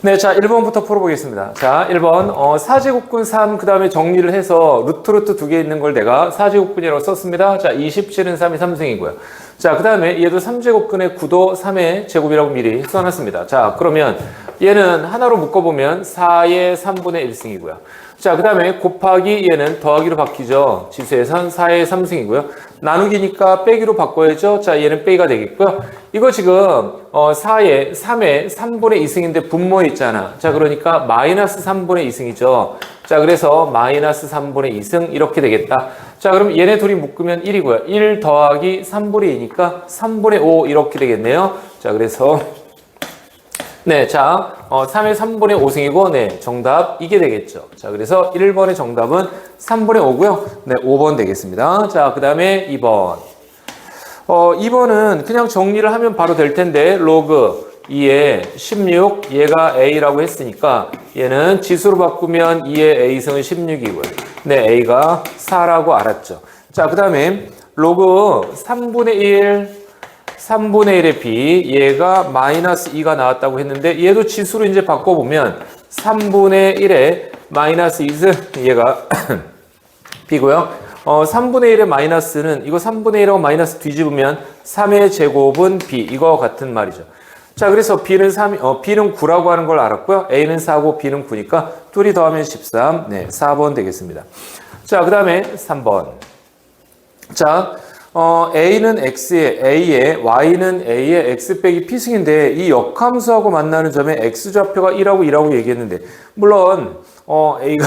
네, 자, 1번부터 풀어보겠습니다. 자, 1번, 사제곱근 3, 그 다음에 정리를 해서 루트 두 개 있는 걸 내가 사제곱근이라고 썼습니다. 자, 27은 3이 3승이고요. 자, 그 다음에 얘도 3제곱근의 9도 3의 제곱이라고 미리 써놨습니다. 자, 그러면 얘는 하나로 묶어보면 4의 3분의 1승이고요. 자, 그 다음에 곱하기 얘는 더하기로 바뀌죠. 지수에선 4의 3승이고요. 나누기니까 빼기로 바꿔야죠. 자, 얘는 빼기가 되겠고요. 이거 지금 4의 3의 3분의 2승인데 분모에 있잖아. 자, 그러니까 마이너스 3분의 2승이죠. 자, 그래서 마이너스 3분의 2승 이렇게 되겠다. 자, 그럼 얘네 둘이 묶으면 1이고요. 1 더하기 3분의 2니까 3분의 5 이렇게 되겠네요. 자, 그래서 네, 자, 3의 3분의 5승이고, 네, 정답 이게 되겠죠. 자, 그래서 1번의 정답은 3분의 5고요. 네, 5번 되겠습니다. 자, 그 다음에 2번. 2번은 그냥 정리를 하면 바로 될 텐데, 로그 2의 16, 얘가 A라고 했으니까, 얘는 지수로 바꾸면 2의 A승은 16이고요. 네, A가 4라고 알았죠. 자, 그 다음에 로그 3분의 1의 B, 얘가 마이너스 2가 나왔다고 했는데 얘도 지수로 이제 바꿔보면 3분의 1의 마이너스 2는 얘가 B고요. 3분의 1의 마이너스는 이거 3분의 1하고 마이너스 뒤집으면 3의 제곱은 B, 이거 같은 말이죠. 자, 그래서 B는 9라고 하는 걸 알았고요. A는 4고 B는 9니까 둘이 더하면 13, 네, 4번 되겠습니다. 자, 그 다음에 3번. 자, A는 X에, A에, Y는 A에 X 빼기 P승인데 이 역함수하고 만나는 점에 X좌표가 1하고 2라고 얘기했는데 물론 A가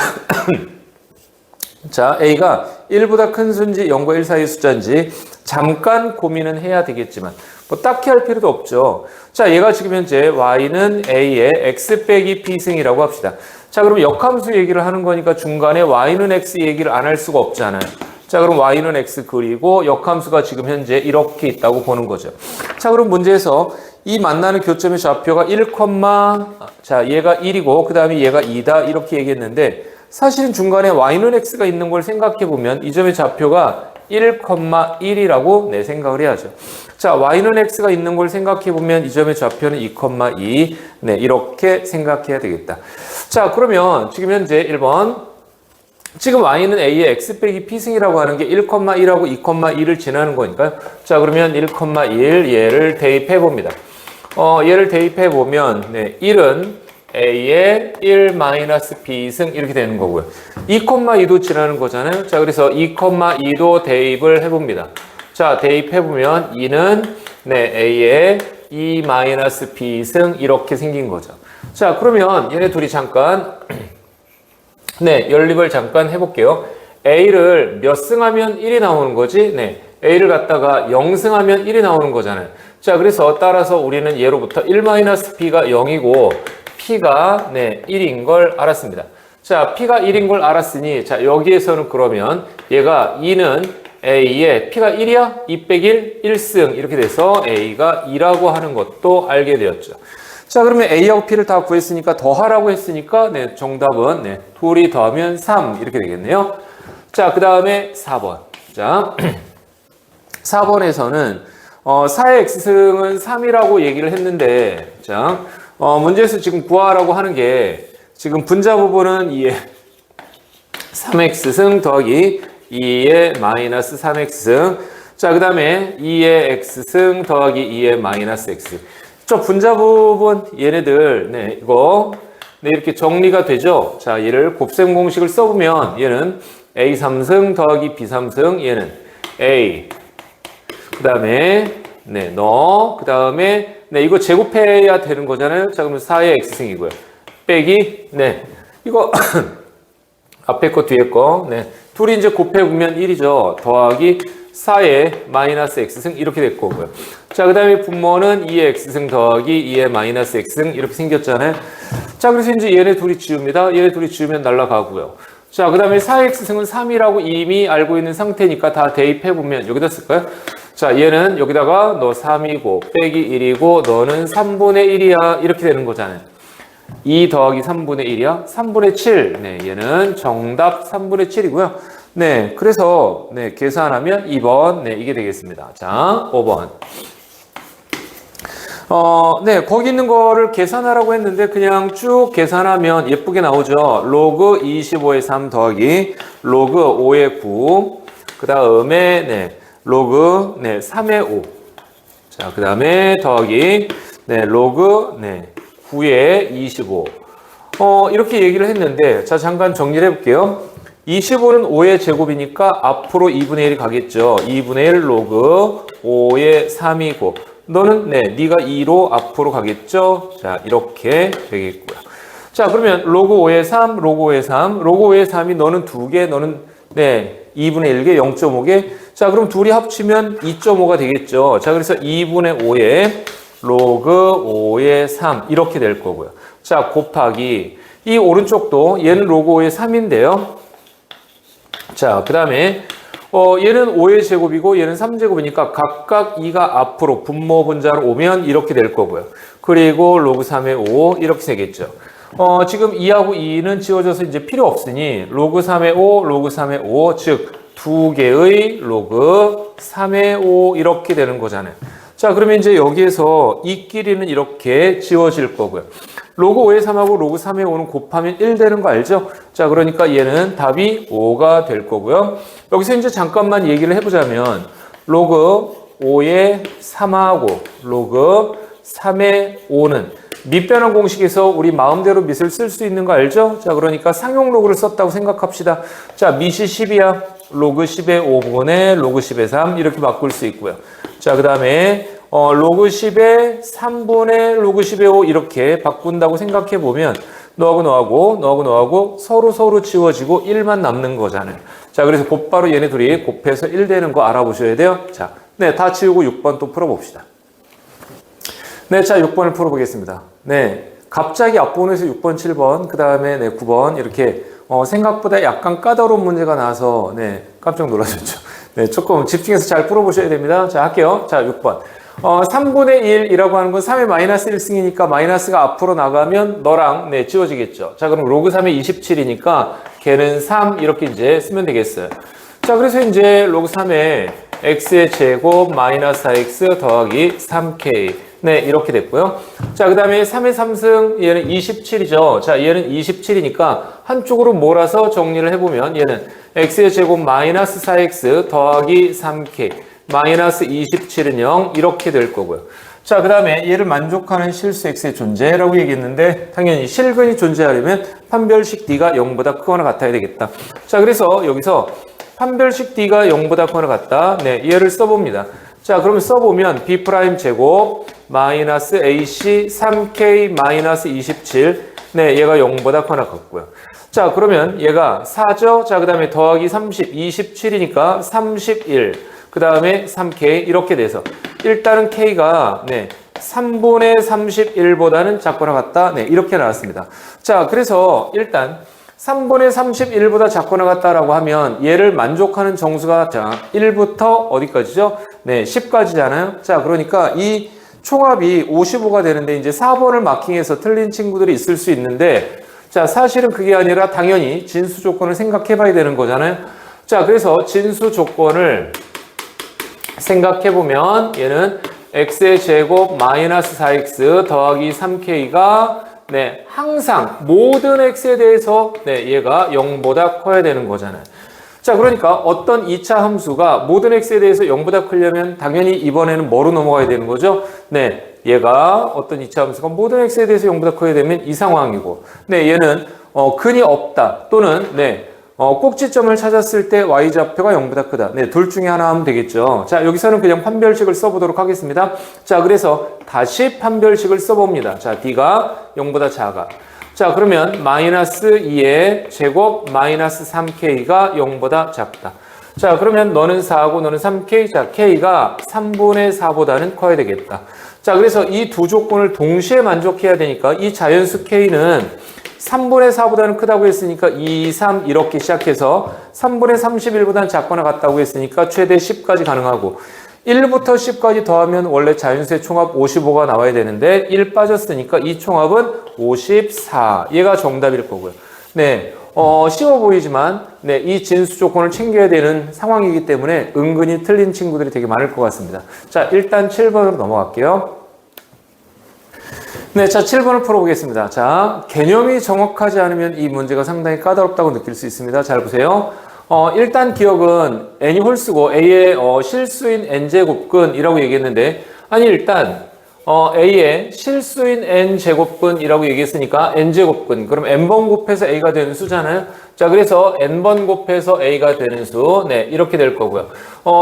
자, A가 1보다 큰 수인지 0과 1 사이의 숫자인지 잠깐 고민은 해야 되겠지만 뭐 딱히 할 필요도 없죠. 자, 얘가 지금 현재 Y는 A에 X 빼기 P승이라고 합시다. 자, 그럼 역함수 얘기를 하는 거니까 중간에 Y는 X 얘기를 안 할 수가 없잖아요. 자, 그럼 Y는 X 그리고 역함수가 지금 현재 이렇게 있다고 보는 거죠. 자, 그럼 문제에서 이 만나는 교점의 좌표가 1, 자, 얘가 1이고 그 다음에 얘가 2다 이렇게 얘기했는데 사실은 중간에 Y는 X가 있는 걸 생각해 보면 이 점의 좌표가 1,1이라고 네, 생각을 해야죠. 자, Y는 X가 있는 걸 생각해 보면 이 점의 좌표는 2,2 네, 이렇게 생각해야 되겠다. 자, 그러면 지금 현재 1번 지금 Y는 A의 X 빼기 P승이라고 하는 게 1,1하고 2,2를 지나는 거니까요. 자, 그러면 1,1 얘를 대입해 봅니다. 얘를 대입해 보면 네, 1은 A의 1-B승 이렇게 되는 거고요. 2,2도 지나는 거잖아요. 자, 그래서 2,2도 대입을 해 봅니다. 자, 대입해 보면 2는 네, A의 2-B승 이렇게 생긴 거죠. 자, 그러면 얘네 둘이 잠깐 네, 연립을 잠깐 해볼게요. A를 몇 승하면 1이 나오는 거지? 네, A를 갖다가 0승하면 1이 나오는 거잖아요. 자, 그래서 따라서 우리는 얘로부터 1-B가 0이고 P가 네, 1인 걸 알았습니다. 자, P가 1인 걸 알았으니 자, 여기에서는 그러면 얘가 2는 A의 P가 1이야? 2 빼기 1, 1승 이렇게 돼서 A가 2라고 하는 것도 알게 되었죠. 자, 그러면 A하고 P를 다 구했으니까 더하라고 했으니까 네, 정답은 네, 둘이 더하면 3 이렇게 되겠네요. 자, 그 다음에 4번. 자, 4번에서는 4의 X승은 3이라고 얘기를 했는데 자, 문제에서 지금 구하라고 하는 게 지금 분자 부분은 2의 3X승 더하기 2의 마이너스 3X승 자, 그 다음에 2의 X승 더하기 2의 마이너스 X 저 분자 부분 얘네들 네 이거 네 이렇게 정리가 되죠. 자, 얘를 곱셈 공식을 써보면 얘는 A 3승 더하기 B 3승 얘는 A 그 다음에 네 너 그 다음에 네 이거 제곱해야 되는 거잖아요. 자, 그러면 4의 X승이고요. 빼기 네 이거 앞에 거 뒤에 거 네 둘이 이제 곱해보면 1이죠. 더하기 4의 마이너스 X승 이렇게 될 거고요. 자, 그 다음에 분모는 2의 X승 더하기 2의 마이너스 X승 이렇게 생겼잖아요. 자, 그래서 이제 얘네 둘이 지웁니다. 얘네 둘이 지우면 날아가고요. 자, 그 다음에 4의 X승은 3이라고 이미 알고 있는 상태니까 다 대입해보면 여기다 쓸까요? 자, 얘는 여기다가 너 3이고 빼기 1이고 너는 3분의 1이야 이렇게 되는 거잖아요. 2 더하기 3분의 1이야? 3분의 7. 네, 얘는 정답 3분의 7이고요. 네, 그래서 네, 계산하면 2번 네, 이게 되겠습니다. 자, 5번. 네, 거기 있는 거를 계산하라고 했는데 그냥 쭉 계산하면 예쁘게 나오죠. 로그 25의 3 더하기 로그 5의 9. 그 다음에, 네, 로그, 네, 3의 5. 자, 그 다음에 더하기, 네, 로그, 네, 9의 25. 이렇게 얘기를 했는데, 자, 잠깐 정리를 해볼게요. 25는 5의 제곱이니까 앞으로 2분의 1이 가겠죠. 2분의 1 로그 5의 3이고, 너는, 네, 네가 2로 앞으로 가겠죠. 자, 이렇게 되겠고요. 자, 그러면 로그 5의 3, 로그 5의 3, 로그 5의 3이 너는 2개, 너는, 네, 2분의 1개, 0.5개. 자, 그럼 둘이 합치면 2.5가 되겠죠. 자, 그래서 2분의 5에 로그 5의 3 이렇게 될 거고요. 자, 곱하기 이 오른쪽도 얘는 로그 5의 3인데요. 자, 그 다음에 얘는 5의 제곱이고 얘는 3제곱이니까 각각 2가 앞으로 분모 분자로 오면 이렇게 될 거고요. 그리고 로그 3의 5 이렇게 되겠죠. 지금 2하고 2는 지워져서 이제 필요 없으니 로그 3의 5, 로그 3의 5, 즉 두 개의 로그 3의 5 이렇게 되는 거잖아요. 자, 그러면 이제 여기에서 이 끼리는 이렇게 지워질 거고요. 로그 5의 3하고 로그 3의 5는 곱하면 1 되는 거 알죠? 자, 그러니까 얘는 답이 5가 될 거고요. 여기서 이제 잠깐만 얘기를 해보자면 로그 5의 3하고 로그 3의 5는 밑변환 공식에서 우리 마음대로 밑을 쓸 수 있는 거 알죠? 자, 그러니까 상용 로그를 썼다고 생각합시다. 자, 밑이 10이야. 로그 10의 5분의 로그 10의 3 이렇게 바꿀 수 있고요. 자, 그 다음에 로그 10의 3분의 로그 10의 5 이렇게 바꾼다고 생각해 보면 너하고 서로 지워지고 1만 남는 거잖아요. 자, 그래서 곧바로 얘네 둘이 곱해서 1 되는 거 알아보셔야 돼요. 자, 네, 다 지우고 6번 또 풀어봅시다. 네, 자, 6번을 풀어보겠습니다. 네, 갑자기 앞부분에서 6번, 7번, 그 다음에 네, 9번 이렇게 생각보다 약간 까다로운 문제가 나와서 네, 깜짝 놀라셨죠. 네, 조금 집중해서 잘 풀어보셔야 됩니다. 자, 할게요. 자, 6번. 3분의 1이라고 하는 건 3의 마이너스 1승이니까 마이너스가 앞으로 나가면 너랑 네, 지워지겠죠. 자, 그럼 로그 3의 27이니까 걔는 3 이렇게 이제 쓰면 되겠어요. 자, 그래서 이제 로그 3의 x의 제곱 마이너스 4x 더하기 3k 네, 이렇게 됐고요. 자, 그 다음에 3의 3승, 얘는 27이죠. 자, 얘는 27이니까 한쪽으로 몰아서 정리를 해보면 얘는 x의 제곱 마이너스 4x 더하기 3k 마이너스 27은 0 이렇게 될 거고요. 자, 그 다음에 얘를 만족하는 실수 x의 존재라고 얘기했는데 당연히 실근이 존재하려면 판별식 d가 0보다 크거나 같아야 되겠다. 자, 그래서 여기서 판별식 d가 0보다 크거나 같다. 네, 얘를 써봅니다. 자, 그러면 써보면 b' 제곱 마이너스 ac 3k 마이너스 27 네, 얘가 0보다 크거나 같고요. 자, 그러면 얘가 4죠. 자, 그 다음에 더하기 30 27이니까 31 그 다음에 3k 이렇게 돼서 일단은 k가 네, 3분의 31보다는 작거나 같다. 네, 이렇게 나왔습니다. 자, 그래서 일단 3분의 31보다 작거나 같다라고 하면 얘를 만족하는 정수가 자 1부터 어디까지죠? 네, 10까지잖아요. 자, 그러니까 이 총합이 55가 되는데 이제 4번을 마킹해서 틀린 친구들이 있을 수 있는데 자, 사실은 그게 아니라 당연히 진수 조건을 생각해 봐야 되는 거잖아요. 자, 그래서 진수 조건을 생각해 보면 얘는 x의 제곱 마이너스 4x 더하기 3k가 네, 항상 모든 x에 대해서 네, 얘가 0보다 커야 되는 거잖아요. 자, 그러니까 어떤 2차 함수가 모든 x에 대해서 0보다 크려면 당연히 이번에는 뭐로 넘어가야 되는 거죠? 네, 얘가 어떤 2차 함수가 모든 x에 대해서 0보다 커야 되면 이 상황이고 네, 얘는 근이 없다 또는 네, 꼭지점을 찾았을 때 y좌표가 0보다 크다. 네, 둘 중에 하나 하면 되겠죠. 자, 여기서는 그냥 판별식을 써보도록 하겠습니다. 자, 그래서 다시 판별식을 써봅니다. 자, d가 0보다 작아. 자, 그러면 마이너스 2의 제곱 마이너스 3k가 0보다 작다. 자, 그러면 너는 4하고 너는 3k. 자, k가 3분의 4보다는 커야 되겠다. 자, 그래서 이 두 조건을 동시에 만족해야 되니까 이 자연수 k는 3분의 4보다는 크다고 했으니까 2, 3 이렇게 시작해서 3분의 31보다는 작거나 같다고 했으니까 최대 10까지 가능하고 1부터 10까지 더하면 원래 자연수의 총합 55가 나와야 되는데 1 빠졌으니까 이 총합은 54. 얘가 정답일 거고요. 네, 쉬워 보이지만 네, 이 진수 조건을 챙겨야 되는 상황이기 때문에 은근히 틀린 친구들이 되게 많을 것 같습니다. 자, 일단 7번으로 넘어갈게요. 네, 자, 7번을 풀어보겠습니다. 자, 개념이 정확하지 않으면 이 문제가 상당히 까다롭다고 느낄 수 있습니다. 잘 보세요. 일단 기억은 n이 홀수고 a의 실수인 n제곱근이라고 얘기했는데, 아니, 일단 a의 실수인 n제곱근이라고 얘기했으니까 n제곱근, 그럼 n번 곱해서 a가 되는 수잖아요. 자, 그래서 n번 곱해서 a가 되는 수, 네, 이렇게 될 거고요.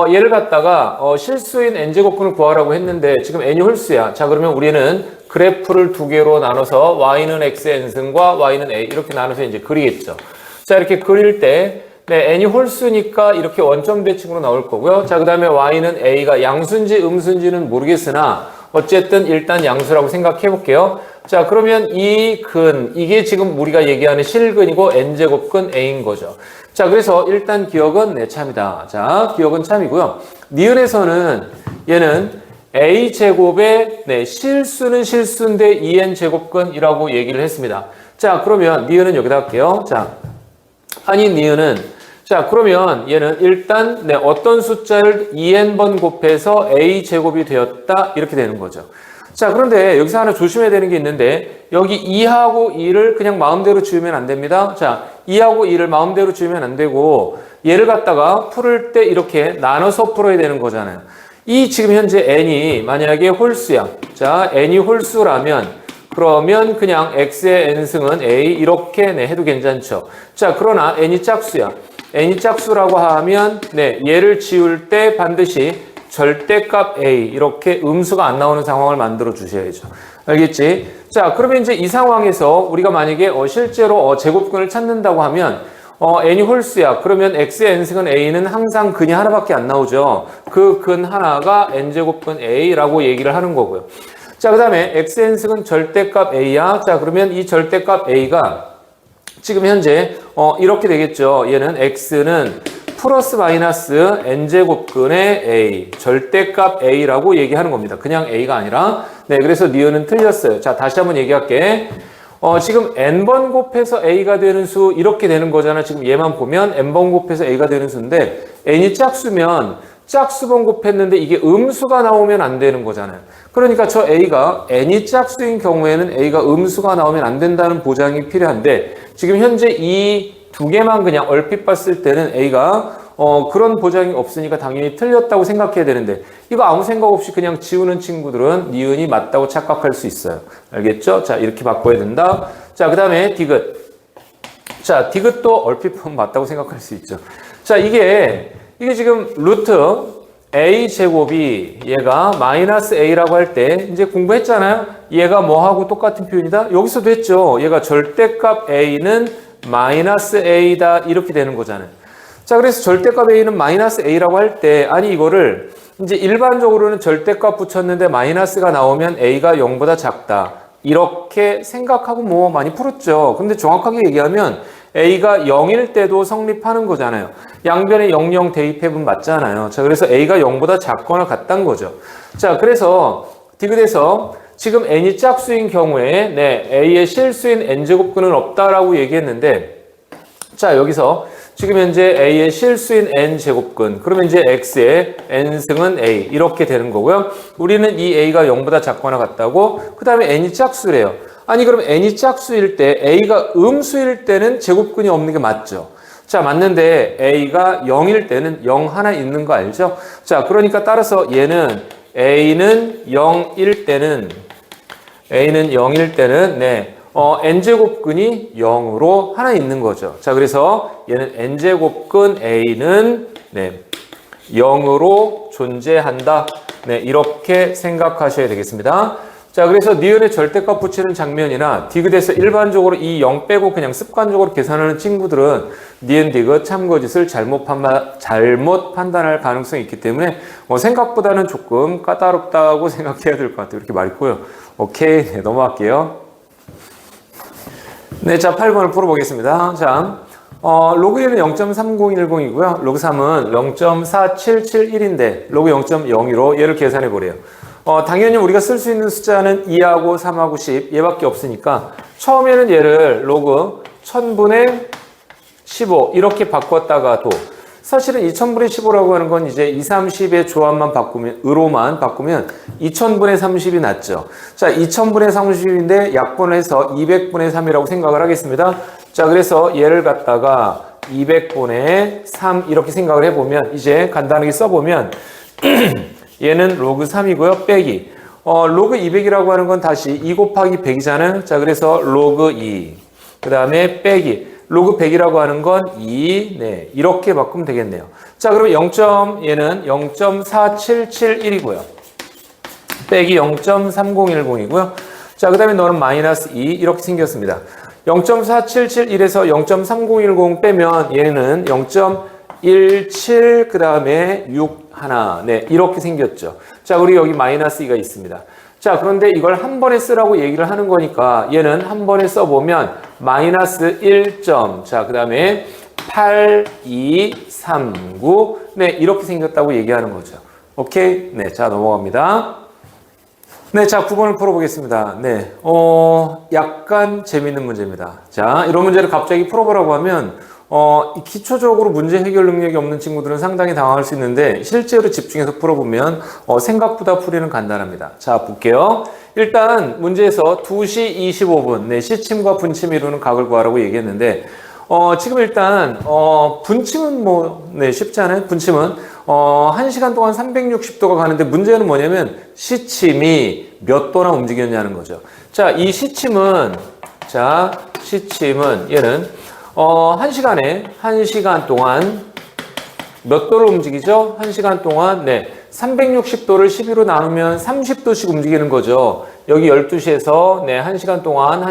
얘를 갖다가 실수인 n제곱근을 구하라고 했는데 지금 n이 홀수야. 자, 그러면 우리는 그래프를 두 개로 나눠서 y는 x의 n승과 y는 a 이렇게 나눠서 이제 그리겠죠. 자, 이렇게 그릴 때 네, n이 홀수니까 이렇게 원점 대칭으로 나올 거고요. 자, 그 다음에 y는 a가 양수인지 음수인지는 모르겠으나 어쨌든 일단 양수라고 생각해 볼게요. 자, 그러면 이 근, 이게 지금 우리가 얘기하는 실근이고 n제곱근 a인 거죠. 자, 그래서 일단 기억은 네, 참이다. 자, 기억은 참이고요. 니은에서는 얘는 a제곱의 네, 실수는 실수인데 2n제곱근이라고 얘기를 했습니다. 자, 그러면 니은은 여기다 할게요. 자, 아니 니은은 자, 그러면 얘는 일단 네, 어떤 숫자를 2n번 곱해서 a제곱이 되었다 이렇게 되는 거죠. 자, 그런데 여기서 하나 조심해야 되는 게 있는데 여기 2하고 2를 그냥 마음대로 지우면 안 됩니다. 자, 2하고 2를 마음대로 지우면 안 되고 얘를 갖다가 풀을 때 이렇게 나눠서 풀어야 되는 거잖아요. 이 지금 현재 n이 만약에 홀수야. 자, n이 홀수라면 그러면 그냥 x의 n승은 a 이렇게 네, 해도 괜찮죠. 자, 그러나 n이 짝수야. n이 짝수라고 하면 네, 얘를 지울 때 반드시 절대값 a 이렇게 음수가 안 나오는 상황을 만들어 주셔야죠. 알겠지? 자, 그러면 이제 이 상황에서 우리가 만약에 실제로 제곱근을 찾는다고 하면 n이 홀수야. 그러면 x의 n승은 a는 항상 근이 하나밖에 안 나오죠. 그 근 하나가 n제곱근 a라고 얘기를 하는 거고요. 자, 그 다음에 x의 n승은 절대값 a야. 자, 그러면 이 절대값 a가 지금 현재 이렇게 되겠죠. 얘는 x는 플러스 마이너스 n제곱근의 a, 절대값 a라고 얘기하는 겁니다. 그냥 a가 아니라. 네, 그래서 니은은 틀렸어요. 자, 다시 한번 얘기할게. 지금 n번 곱해서 a가 되는 수 이렇게 되는 거잖아. 지금 얘만 보면 n번 곱해서 a가 되는 수인데 n이 짝수면 짝수번 곱했는데 이게 음수가 나오면 안 되는 거잖아요. 그러니까 저 a가 n이 짝수인 경우에는 a가 음수가 나오면 안 된다는 보장이 필요한데 지금 현재 이 두 개만 그냥 얼핏 봤을 때는 a가 그런 보장이 없으니까 당연히 틀렸다고 생각해야 되는데 이거 아무 생각 없이 그냥 지우는 친구들은 니은이 맞다고 착각할 수 있어요. 알겠죠? 자, 이렇게 바꿔야 된다. 자, 그 다음에 디귿. 자, 디귿도 얼핏 보면 맞다고 생각할 수 있죠. 자, 이게 지금 루트 a 제곱이 얘가 마이너스 a라고 할 때 이제 공부했잖아요. 얘가 뭐하고 똑같은 표현이다? 여기서도 했죠. 얘가 절대값 a는 마이너스 a다 이렇게 되는 거잖아요. 자, 그래서 절대값 a는 마이너스 a라고 할 때 아니 이거를 이제 일반적으로는 절대값 붙였는데 마이너스가 나오면 a가 0보다 작다 이렇게 생각하고 뭐 많이 풀었죠. 근데 정확하게 얘기하면 a가 0일 때도 성립하는 거잖아요. 양변에 00 대입해보면 맞잖아요. 자, 그래서 a가 0보다 작거나 같다는 거죠. 자, 그래서 디귿에서 지금 n이 짝수인 경우에 네, a의 실수인 n제곱근은 없다라고 얘기했는데 자, 여기서 지금 현재 a의 실수인 n제곱근 그러면 이제 x의 n승은 a 이렇게 되는 거고요. 우리는 이 a가 0보다 작거나 같다고 그 다음에 n이 짝수래요. 아니 그럼 n이 짝수일 때 a가 음수일 때는 제곱근이 없는 게 맞죠. 자, 맞는데 a가 0일 때는 0 하나 있는 거 알죠? 자, 그러니까 따라서 얘는 a는 0일 때는 네, n제곱근이 0으로 하나 있는 거죠. 자, 그래서 얘는 n제곱근 a는 네, 0으로 존재한다. 네, 이렇게 생각하셔야 되겠습니다. 자, 그래서 니은의 절대값 붙이는 장면이나 디귿에서 일반적으로 이 0 빼고 그냥 습관적으로 계산하는 친구들은 니은 디귿 참고짓을 잘못 판단할 가능성이 있기 때문에 생각보다는 조금 까다롭다고 생각해야 될 것 같아요. 이렇게 말했고요. 오케이, 네, 넘어갈게요. 네, 자, 8번을 풀어보겠습니다. 자, 로그 1은 0.3010이고요. 로그 3은 0.4771인데 로그 0.02로 얘를 계산해 보래요. 당연히 우리가 쓸 수 있는 숫자는 2하고 3하고 10 얘밖에 없으니까 처음에는 얘를 로그 1000분의 15 이렇게 바꿨다가도 사실은 2000분의 15라고 하는 건 이제 2, 30의 조합만 바꾸면, 으로만 바꾸면 2000분의 30이 낫죠. 자, 2000분의 30인데 약분을 해서 200분의 3이라고 생각을 하겠습니다. 자, 그래서 얘를 갖다가 200분의 3 이렇게 생각을 해보면 이제 간단하게 써보면 얘는 로그 3이고요. 빼기. 로그 200이라고 하는 건 다시 2 곱하기 100이잖아요. 자, 그래서 로그 2. 그 다음에 빼기. 로그 100이라고 하는 건 2. 네. 이렇게 바꾸면 되겠네요. 자, 그러면 얘는 0.4771이고요. 빼기 0.3010이고요. 자, 그 다음에 너는 마이너스 2. 이렇게 생겼습니다. 0.4771에서 0.3010 빼면 얘는 0.17 그 다음에 6 하나. 네. 이렇게 생겼죠. 자, 우리 여기 마이너스 2가 있습니다. 자, 그런데 이걸 한 번에 쓰라고 얘기를 하는 거니까 얘는 한 번에 써보면 마이너스 1. 자, 그 다음에 8239. 네, 이렇게 생겼다고 얘기하는 거죠. 오케이? 네, 자, 넘어갑니다. 네, 자, 9번을 풀어보겠습니다. 네, 약간 재밌는 문제입니다. 자, 이런 문제를 갑자기 풀어보라고 하면 기초적으로 문제 해결 능력이 없는 친구들은 상당히 당황할 수 있는데 실제로 집중해서 풀어보면 생각보다 풀이는 간단합니다. 자, 볼게요. 일단 문제에서 2시 25분 네, 시침과 분침이 이루는 각을 구하라고 얘기했는데 지금 일단 분침은 네, 쉽지 않아요. 분침은 1시간 동안 360도가 가는데 문제는 뭐냐면 시침이 몇 도나 움직였냐는 거죠. 자, 이 시침은 얘는 1시간 동안 몇 도를 움직이죠? 1시간 동안, 네. 360도를 12로 나누면 30도씩 움직이는 거죠. 여기 12시에서, 네. 1시간 동안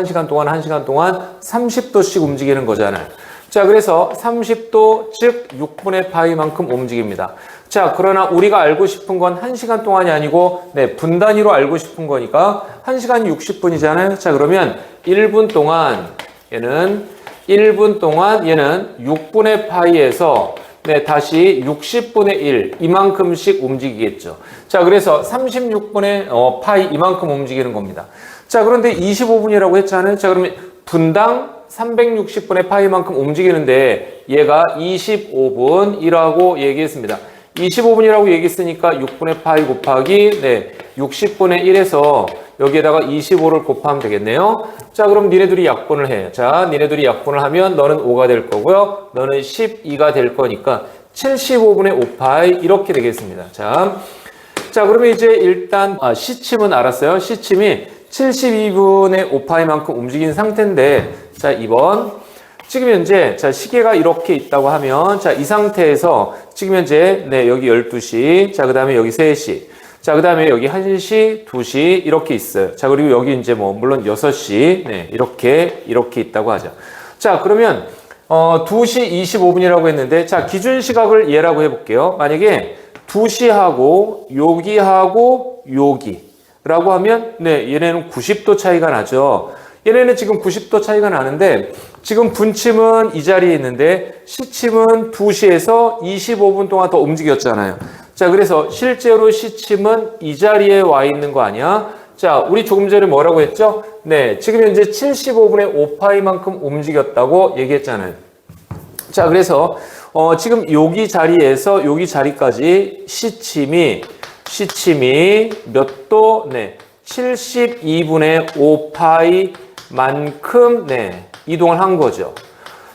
30도씩 움직이는 거잖아요. 자, 그래서 30도, 즉 6분의 파이만큼 움직입니다. 자, 그러나 우리가 알고 싶은 건 1시간 동안이 아니고, 네. 분 단위로 알고 싶은 거니까 1시간이 60분이잖아요. 자, 그러면 1분 동안 얘는 6분의 파이에서 네, 다시 60분의 1 이만큼씩 움직이겠죠. 자, 그래서 36분의 파이 이만큼 움직이는 겁니다. 자, 그런데 25분이라고 했잖아요. 자, 그러면 분당 360분의 파이만큼 움직이는데 얘가 25분이라고 얘기했습니다. 25분이라고 얘기했으니까 6분의 파이 곱하기 네, 60분의 1에서 여기에다가 25를 곱하면 되겠네요. 자, 그럼 니네들이 약분을 해. 자, 니네들이 약분을 하면 너는 5가 될 거고요. 너는 12가 될 거니까 75분의 5파이 이렇게 되겠습니다. 자, 그러면 이제 일단 시침은 알았어요. 시침이 72분의 5파이만큼 움직인 상태인데 자, 2번. 지금 현재 자, 시계가 이렇게 있다고 하면 자, 이 상태에서 지금 현재 네, 여기 12시. 자, 그다음에 여기 3시. 자, 그 다음에 여기 1시, 2시 이렇게 있어요. 자, 그리고 여기 이제 물론 6시, 네, 이렇게 있다고 하죠. 자, 그러면 2시 25분이라고 했는데 자, 기준 시각을 얘라고 해볼게요. 만약에 2시하고 여기하고 여기라고 하면 네, 얘네는 90도 차이가 나죠. 얘네는 지금 90도 차이가 나는데 지금 분침은 이 자리에 있는데 시침은 2시에서 25분 동안 더 움직였잖아요. 자, 그래서 실제로 시침은 이 자리에 와 있는 거 아니야? 자, 우리 조금 전에 뭐라고 했죠? 네, 지금 현재 75분의 5파이만큼 움직였다고 얘기했잖아요. 자, 그래서 지금 여기 자리에서 여기 자리까지 시침이 몇 도? 네, 72분의 5파이만큼 네, 이동을 한 거죠.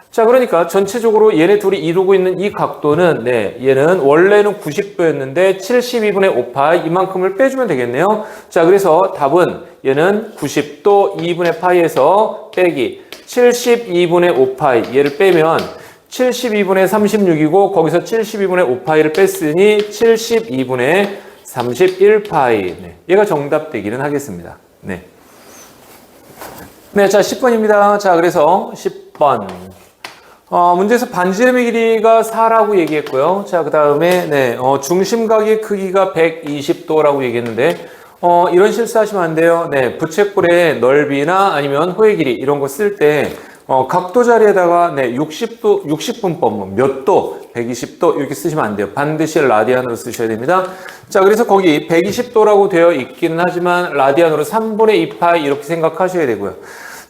자, 그러니까 전체적으로 얘네 둘이 이루고 있는 이 각도는 네, 얘는 원래는 90도였는데 72분의 5파이 이만큼을 빼주면 되겠네요. 자, 그래서 답은 얘는 90도 2분의 파이에서 빼기 72분의 5파이 얘를 빼면 72분의 36이고 거기서 72분의 5파이를 뺐으니 72분의 31파이 네, 얘가 정답 되기는 하겠습니다. 네. 네, 자, 10번입니다. 자, 그래서 10번. 문제에서 반지름의 길이가 4라고 얘기했고요. 자, 그 다음에, 네, 중심각의 크기가 120도라고 얘기했는데, 이런 실수하시면 안 돼요. 네, 부채꼴의 넓이나 아니면 호의 길이, 이런 거 쓸 때, 각도 자리에다가, 네, 60분법, 몇 도, 120도, 이렇게 쓰시면 안 돼요. 반드시 라디안으로 쓰셔야 됩니다. 자, 그래서 거기 120도라고 되어 있기는 하지만, 라디안으로 3분의 2파이 이렇게 생각하셔야 되고요.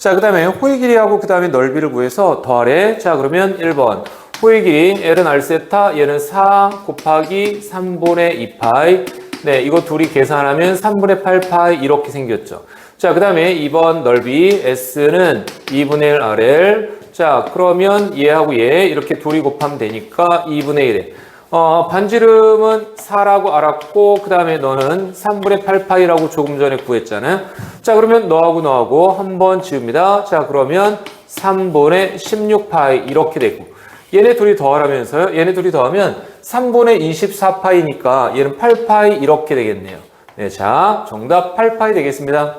자, 그 다음에 호의 길이하고 그 다음에 넓이를 구해서 더하래. 자, 그러면 1번. 호의 길이 L은 R세타, 얘는 4 곱하기 3분의 2파이. 네, 이거 둘이 계산하면 3분의 8파이 이렇게 생겼죠. 자, 그 다음에 2번 넓이 S는 2분의 1 RL. 자, 그러면 얘하고 얘 이렇게 둘이 곱하면 되니까 2분의 1에 반지름은 4라고 알았고 그 다음에 너는 3분의 8파이라고 조금 전에 구했잖아요. 자, 그러면 너하고 한번 지웁니다. 자, 그러면 3분의 16파이 이렇게 되고 얘네 둘이 더하라면서요. 얘네 둘이 더하면 3분의 24파이니까 얘는 8파이 이렇게 되겠네요. 네, 자, 정답 8파이 되겠습니다.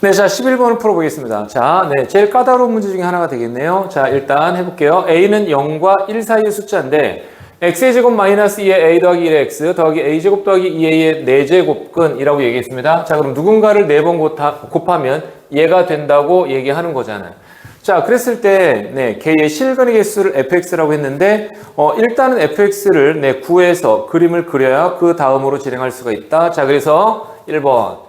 네, 자, 11번을 풀어보겠습니다. 자, 네, 제일 까다로운 문제 중에 하나가 되겠네요. 자, 일단 해볼게요. A는 0과 1 사이의 숫자인데 x의 제곱 마이너스 2의 a 더하기 1의 x 더하기 a 제곱 더하기 2a의 4제곱근이라고 얘기했습니다. 자, 그럼 누군가를 4번 곱하면 얘가 된다고 얘기하는 거잖아요. 자, 그랬을 때, 네, 걔의 실근의 개수를 fx라고 했는데, 일단은 fx를 네, 구해서 그림을 그려야 그 다음으로 진행할 수가 있다. 자, 그래서 1번.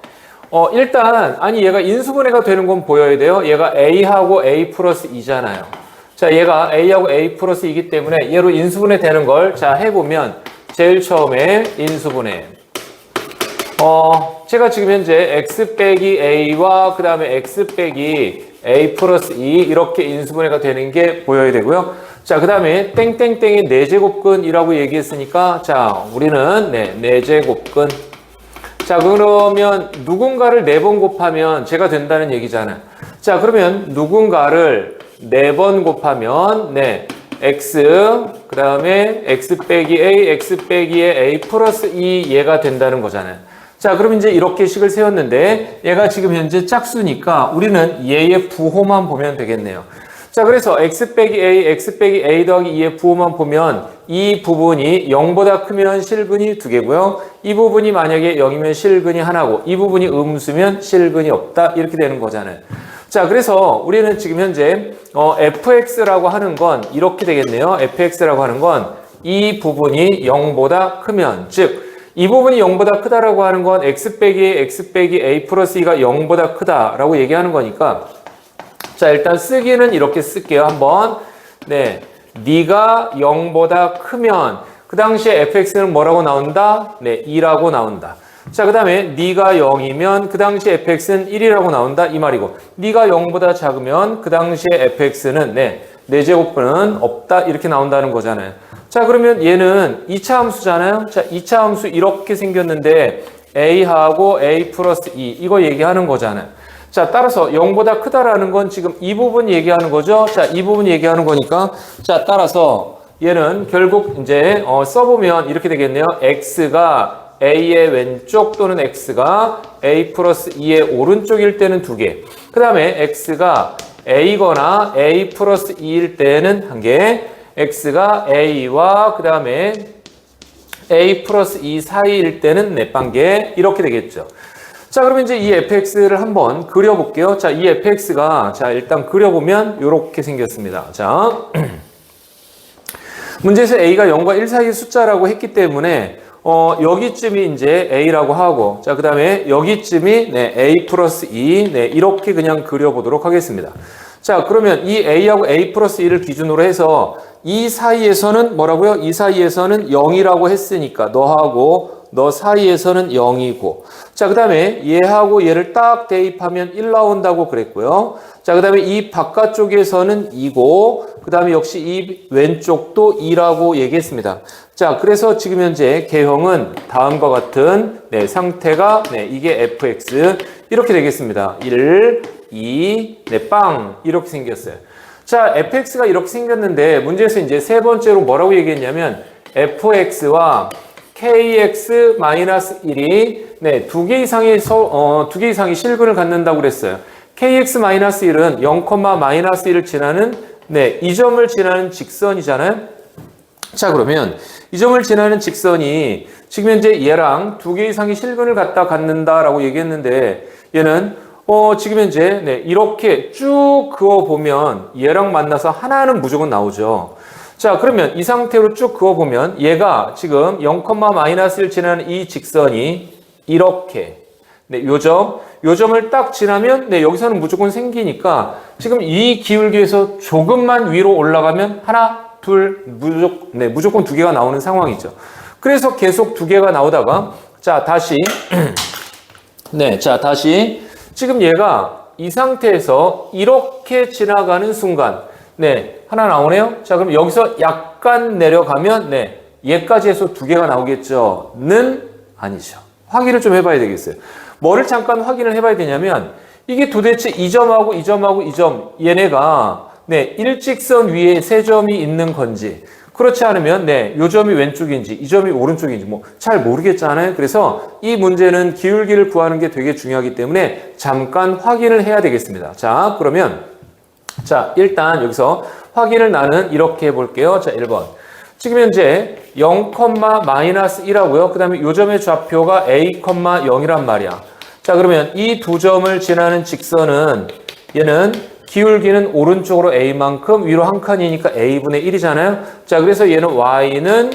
일단, 아니, 얘가 인수분해가 되는 건 보여야 돼요. 얘가 a하고 a 플러스 2잖아요. 자, 얘가 a하고 a 플러스 2이기 때문에 얘로 인수분해 되는 걸, 자, 해보면, 제일 처음에 인수분해. 제가 지금 현재 x 빼기 a와 그 다음에 x 빼기 a 플러스 2 이렇게 인수분해가 되는 게 보여야 되고요. 자, 그 다음에 땡땡땡이 4제곱근이라고 얘기했으니까 자, 우리는 네, 4제곱근. 자, 그러면 누군가를 4번 곱하면 제가 된다는 얘기잖아요. 자, 그러면 누군가를 4번 곱하면 네, x 그 다음에 x 빼기 a, x 빼기의 a 플러스 2 얘가 된다는 거잖아요. 자, 그럼 이제 이렇게 식을 세웠는데 얘가 지금 현재 짝수니까 우리는 얘의 부호만 보면 되겠네요. 자, 그래서 x 빼기 a, x 빼기 a 더하기 2의 부호만 보면 이 부분이 0보다 크면 실근이 2개고요. 이 부분이 만약에 0이면 실근이 하나고 이 부분이 음수면 실근이 없다. 이렇게 되는 거잖아요. 자, 그래서 우리는 지금 현재 fx라고 하는 건 이렇게 되겠네요. fx라고 하는 건 이 부분이 0보다 크면, 즉 이 부분이 0보다 크다라고 하는 건 x 빼기 a 플러스 2가 0보다 크다라고 얘기하는 거니까 자, 일단 쓰기는 이렇게 쓸게요. 한번. 네, 네가 0보다 크면 그 당시에 fx는 뭐라고 나온다? 네, 2라고 나온다. 자, 그 다음에 네가 0이면 그 당시에 fx는 1이라고 나온다 이 말이고 네가 0보다 작으면 그 당시에 fx는 네, 4제곱근은 없다 이렇게 나온다는 거잖아요. 자, 그러면 얘는 2차 함수잖아요. 자, 2차 함수 이렇게 생겼는데 a하고 a 플러스 2 이거 얘기하는 거잖아요. 자, 따라서 0보다 크다라는 건 지금 이 부분 얘기하는 거죠. 자, 이 부분 얘기하는 거니까 자, 따라서 얘는 결국 이제 써보면 이렇게 되겠네요. x가 a의 왼쪽 또는 x가 a 플러스 2의 오른쪽일 때는 2개. 그 다음에 x가 a거나 a 플러스 2일 때는 1개. x가 a와 그 다음에 a 플러스 2 사이일 때는 4개 이렇게 되겠죠. 자, 그러면 이제 이 fx를 한번 그려볼게요. 자, 이 fx가 자, 일단 그려보면 이렇게 생겼습니다. 자, 문제에서 a가 0과 1 사이의 숫자라고 했기 때문에 여기쯤이 이제 a라고 하고 자, 그 다음에 여기쯤이 네, a 플러스 2 네, 이렇게 그냥 그려보도록 하겠습니다. 자, 그러면 이 a하고 a 플러스 2를 기준으로 해서 이 사이에서는 뭐라고요? 이 사이에서는 0이라고 했으니까 너하고 너 사이에서는 0이고 자, 그 다음에 얘하고 얘를 딱 대입하면 1 나온다고 그랬고요. 자, 그 다음에 이 바깥쪽에서는 2고 그 다음에 역시 이 왼쪽도 2라고 얘기했습니다. 자, 그래서 지금 현재 개형은 다음과 같은 네, 상태가 네, 이게 fx 이렇게 되겠습니다. 1, 2, 네, 빵 이렇게 생겼어요. 자, fx가 이렇게 생겼는데 문제에서 이제 세 번째로 뭐라고 얘기했냐면 fx와 kx-1이 네, 2개 이상의 실근을 갖는다고 그랬어요. kx-1은 0,-1을 지나는 네, 이 점을 지나는 직선이잖아요. 자, 그러면 이 점을 지나는 직선이 지금 현재 얘랑 2개 이상의 실근을 갖는다라고 얘기했는데 얘는 지금 현재 네, 이렇게 쭉 그어보면 얘랑 만나서 하나는 무조건 나오죠. 자, 그러면 이 상태로 쭉 그어보면 얘가 지금 0,-를 지나는 이 직선이 이렇게 네, 요점을 딱 지나면 네, 여기서는 무조건 생기니까 지금 이 기울기에서 조금만 위로 올라가면 하나, 둘, 무조건 두 개가 나오는 상황이죠. 그래서 계속 두 개가 나오다가 자, 다시 네, 자, 다시 지금 얘가 이 상태에서 이렇게 지나가는 순간 네, 하나 나오네요. 자, 그럼 여기서 약간 내려가면 네, 얘까지 해서 두 개가 나오겠죠. 는 아니죠. 확인을 좀 해봐야 되겠어요. 뭐를 잠깐 확인을 해봐야 되냐면 이게 도대체 이 점하고 이 점하고 이 점 얘네가 네, 일직선 위에 세 점이 있는 건지 그렇지 않으면 네, 요 점이 왼쪽인지 이 점이 오른쪽인지 뭐 잘 모르겠잖아요. 그래서 이 문제는 기울기를 구하는 게 되게 중요하기 때문에 잠깐 확인을 해야 되겠습니다. 자, 그러면 자, 일단 여기서 확인을 나는 이렇게 해볼게요. 자, 1번. 지금 현재 0,-1하고요. 그 다음에 요 점의 좌표가 a,0이란 말이야. 자, 그러면 이 두 점을 지나는 직선은 얘는 기울기는 오른쪽으로 a만큼 위로 한 칸이니까 a분의 1이잖아요. 자, 그래서 얘는 y는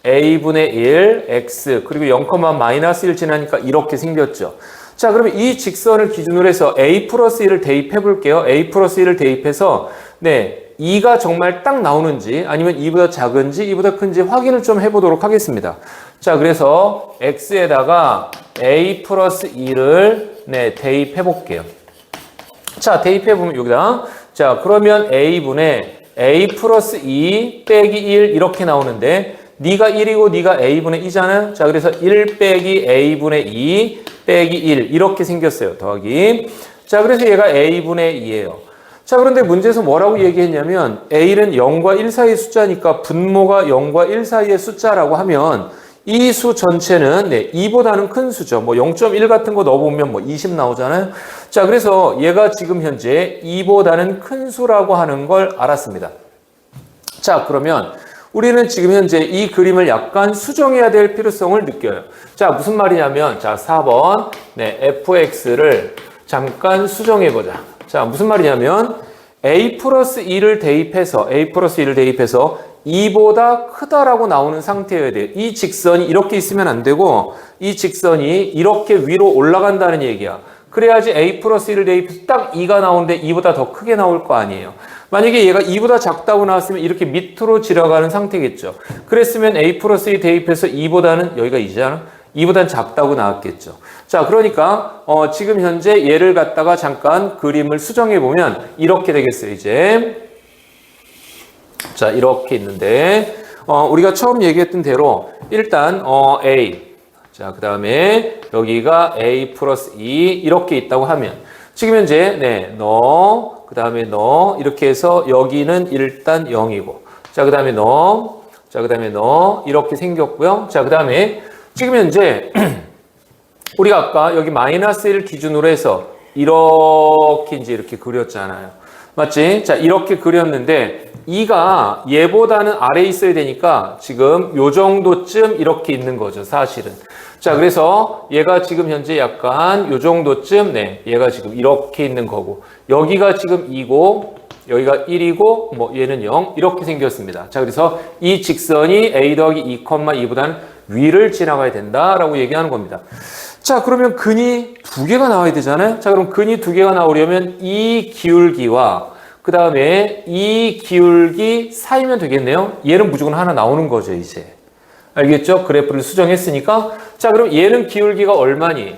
a분의 1, x 그리고 0,-1 지나니까 이렇게 생겼죠. 자, 그러면 이 직선을 기준으로 해서 a 플러스 1을 대입해 볼게요. a 플러스 1을 대입해서 네, 2가 정말 딱 나오는지 아니면 2보다 작은지 2보다 큰지 확인을 좀 해보도록 하겠습니다. 자, 그래서 x에다가 a 플러스 2를 네, 대입해 볼게요. 자, 대입해 보면 여기다 자, 그러면 a분의 a 플러스 2 빼기 1 이렇게 나오는데 네가 1이고 네가 a분의 2잖아요. 자, 그래서 1 빼기 a분의 2 빼기 1 이렇게 생겼어요. 더하기. 자, 그래서 얘가 a분의 2예요. 자, 그런데 문제에서 뭐라고 얘기했냐면 a는 0과 1 사이의 숫자니까 분모가 0과 1 사이의 숫자라고 하면 이 수 전체는 네, 2보다는 큰 수죠. 뭐 0.1 같은 거 넣어보면 뭐 20 나오잖아요. 자, 그래서 얘가 지금 현재 2보다는 큰 수라고 하는 걸 알았습니다. 자, 그러면 우리는 지금 현재 이 그림을 약간 수정해야 될 필요성을 느껴요. 자, 무슨 말이냐면 자, 4번 네, fx를 잠깐 수정해보자. 자, 무슨 말이냐면 a 플러스 2를 대입해서 2보다 크다라고 나오는 상태여야 돼요. 이 직선이 이렇게 있으면 안 되고 이 직선이 이렇게 위로 올라간다는 얘기야. 그래야지 a 플러스 1을 대입해서 딱 2가 나오는데 2보다 더 크게 나올 거 아니에요. 만약에 얘가 2보다 작다고 나왔으면 이렇게 밑으로 지나가는 상태겠죠. 그랬으면 a 플러스 2 대입해서 2보다는 여기가 2잖아. 2보다는 작다고 나왔겠죠. 자, 그러니까 지금 현재 얘를 갖다가 잠깐 그림을 수정해 보면 이렇게 되겠어요. 이제 자, 이렇게 있는데 우리가 처음 얘기했던 대로 일단 a 자, 그 다음에 여기가 a 플러스 2 이렇게 있다고 하면 지금 현재 네, 너 그 다음에 너 이렇게 해서 여기는 일단 0이고 자, 그 다음에 너 자, 그 다음에 너 이렇게 생겼고요. 자, 그 다음에 지금 현재 우리가 아까 여기 마이너스 1 기준으로 해서 이렇게 이제 이렇게 그렸잖아요. 맞지? 자, 이렇게 그렸는데 2가 얘보다는 아래에 있어야 되니까 지금 요 정도쯤 이렇게 있는 거죠, 사실은. 자, 그래서 얘가 지금 현재 약간 요 정도쯤, 네, 얘가 지금 이렇게 있는 거고, 여기가 지금 2고, 여기가 1이고, 뭐 얘는 0, 이렇게 생겼습니다. 자, 그래서 이 직선이 a 더하기 2,2보다는 위를 지나가야 된다라고 얘기하는 겁니다. 자, 그러면 근이 두 개가 나와야 되잖아요. 자, 그럼 근이 두 개가 나오려면 이 기울기와 그 다음에 이 기울기 사이면 되겠네요. 얘는 무조건 하나 나오는 거죠, 이제. 알겠죠? 그래프를 수정했으니까. 자, 그럼 얘는 기울기가 얼마니?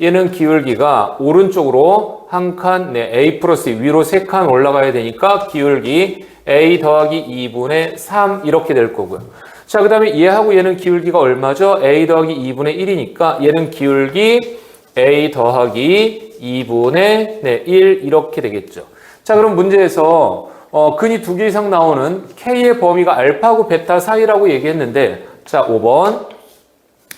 얘는 기울기가 오른쪽으로 한 칸, 네, a 플러스 위로 세 칸 올라가야 되니까 기울기 a 더하기 2분의 3 이렇게 될 거고요. 자, 그 다음에 얘하고 얘는 기울기가 얼마죠? a 더하기 2분의 1이니까 얘는 기울기 a 더하기 2분의 네, 1 이렇게 되겠죠. 자, 그럼 문제에서 근이 두 개 이상 나오는 K의 범위가 알파하고 베타 사이라고 얘기했는데 자, 5번.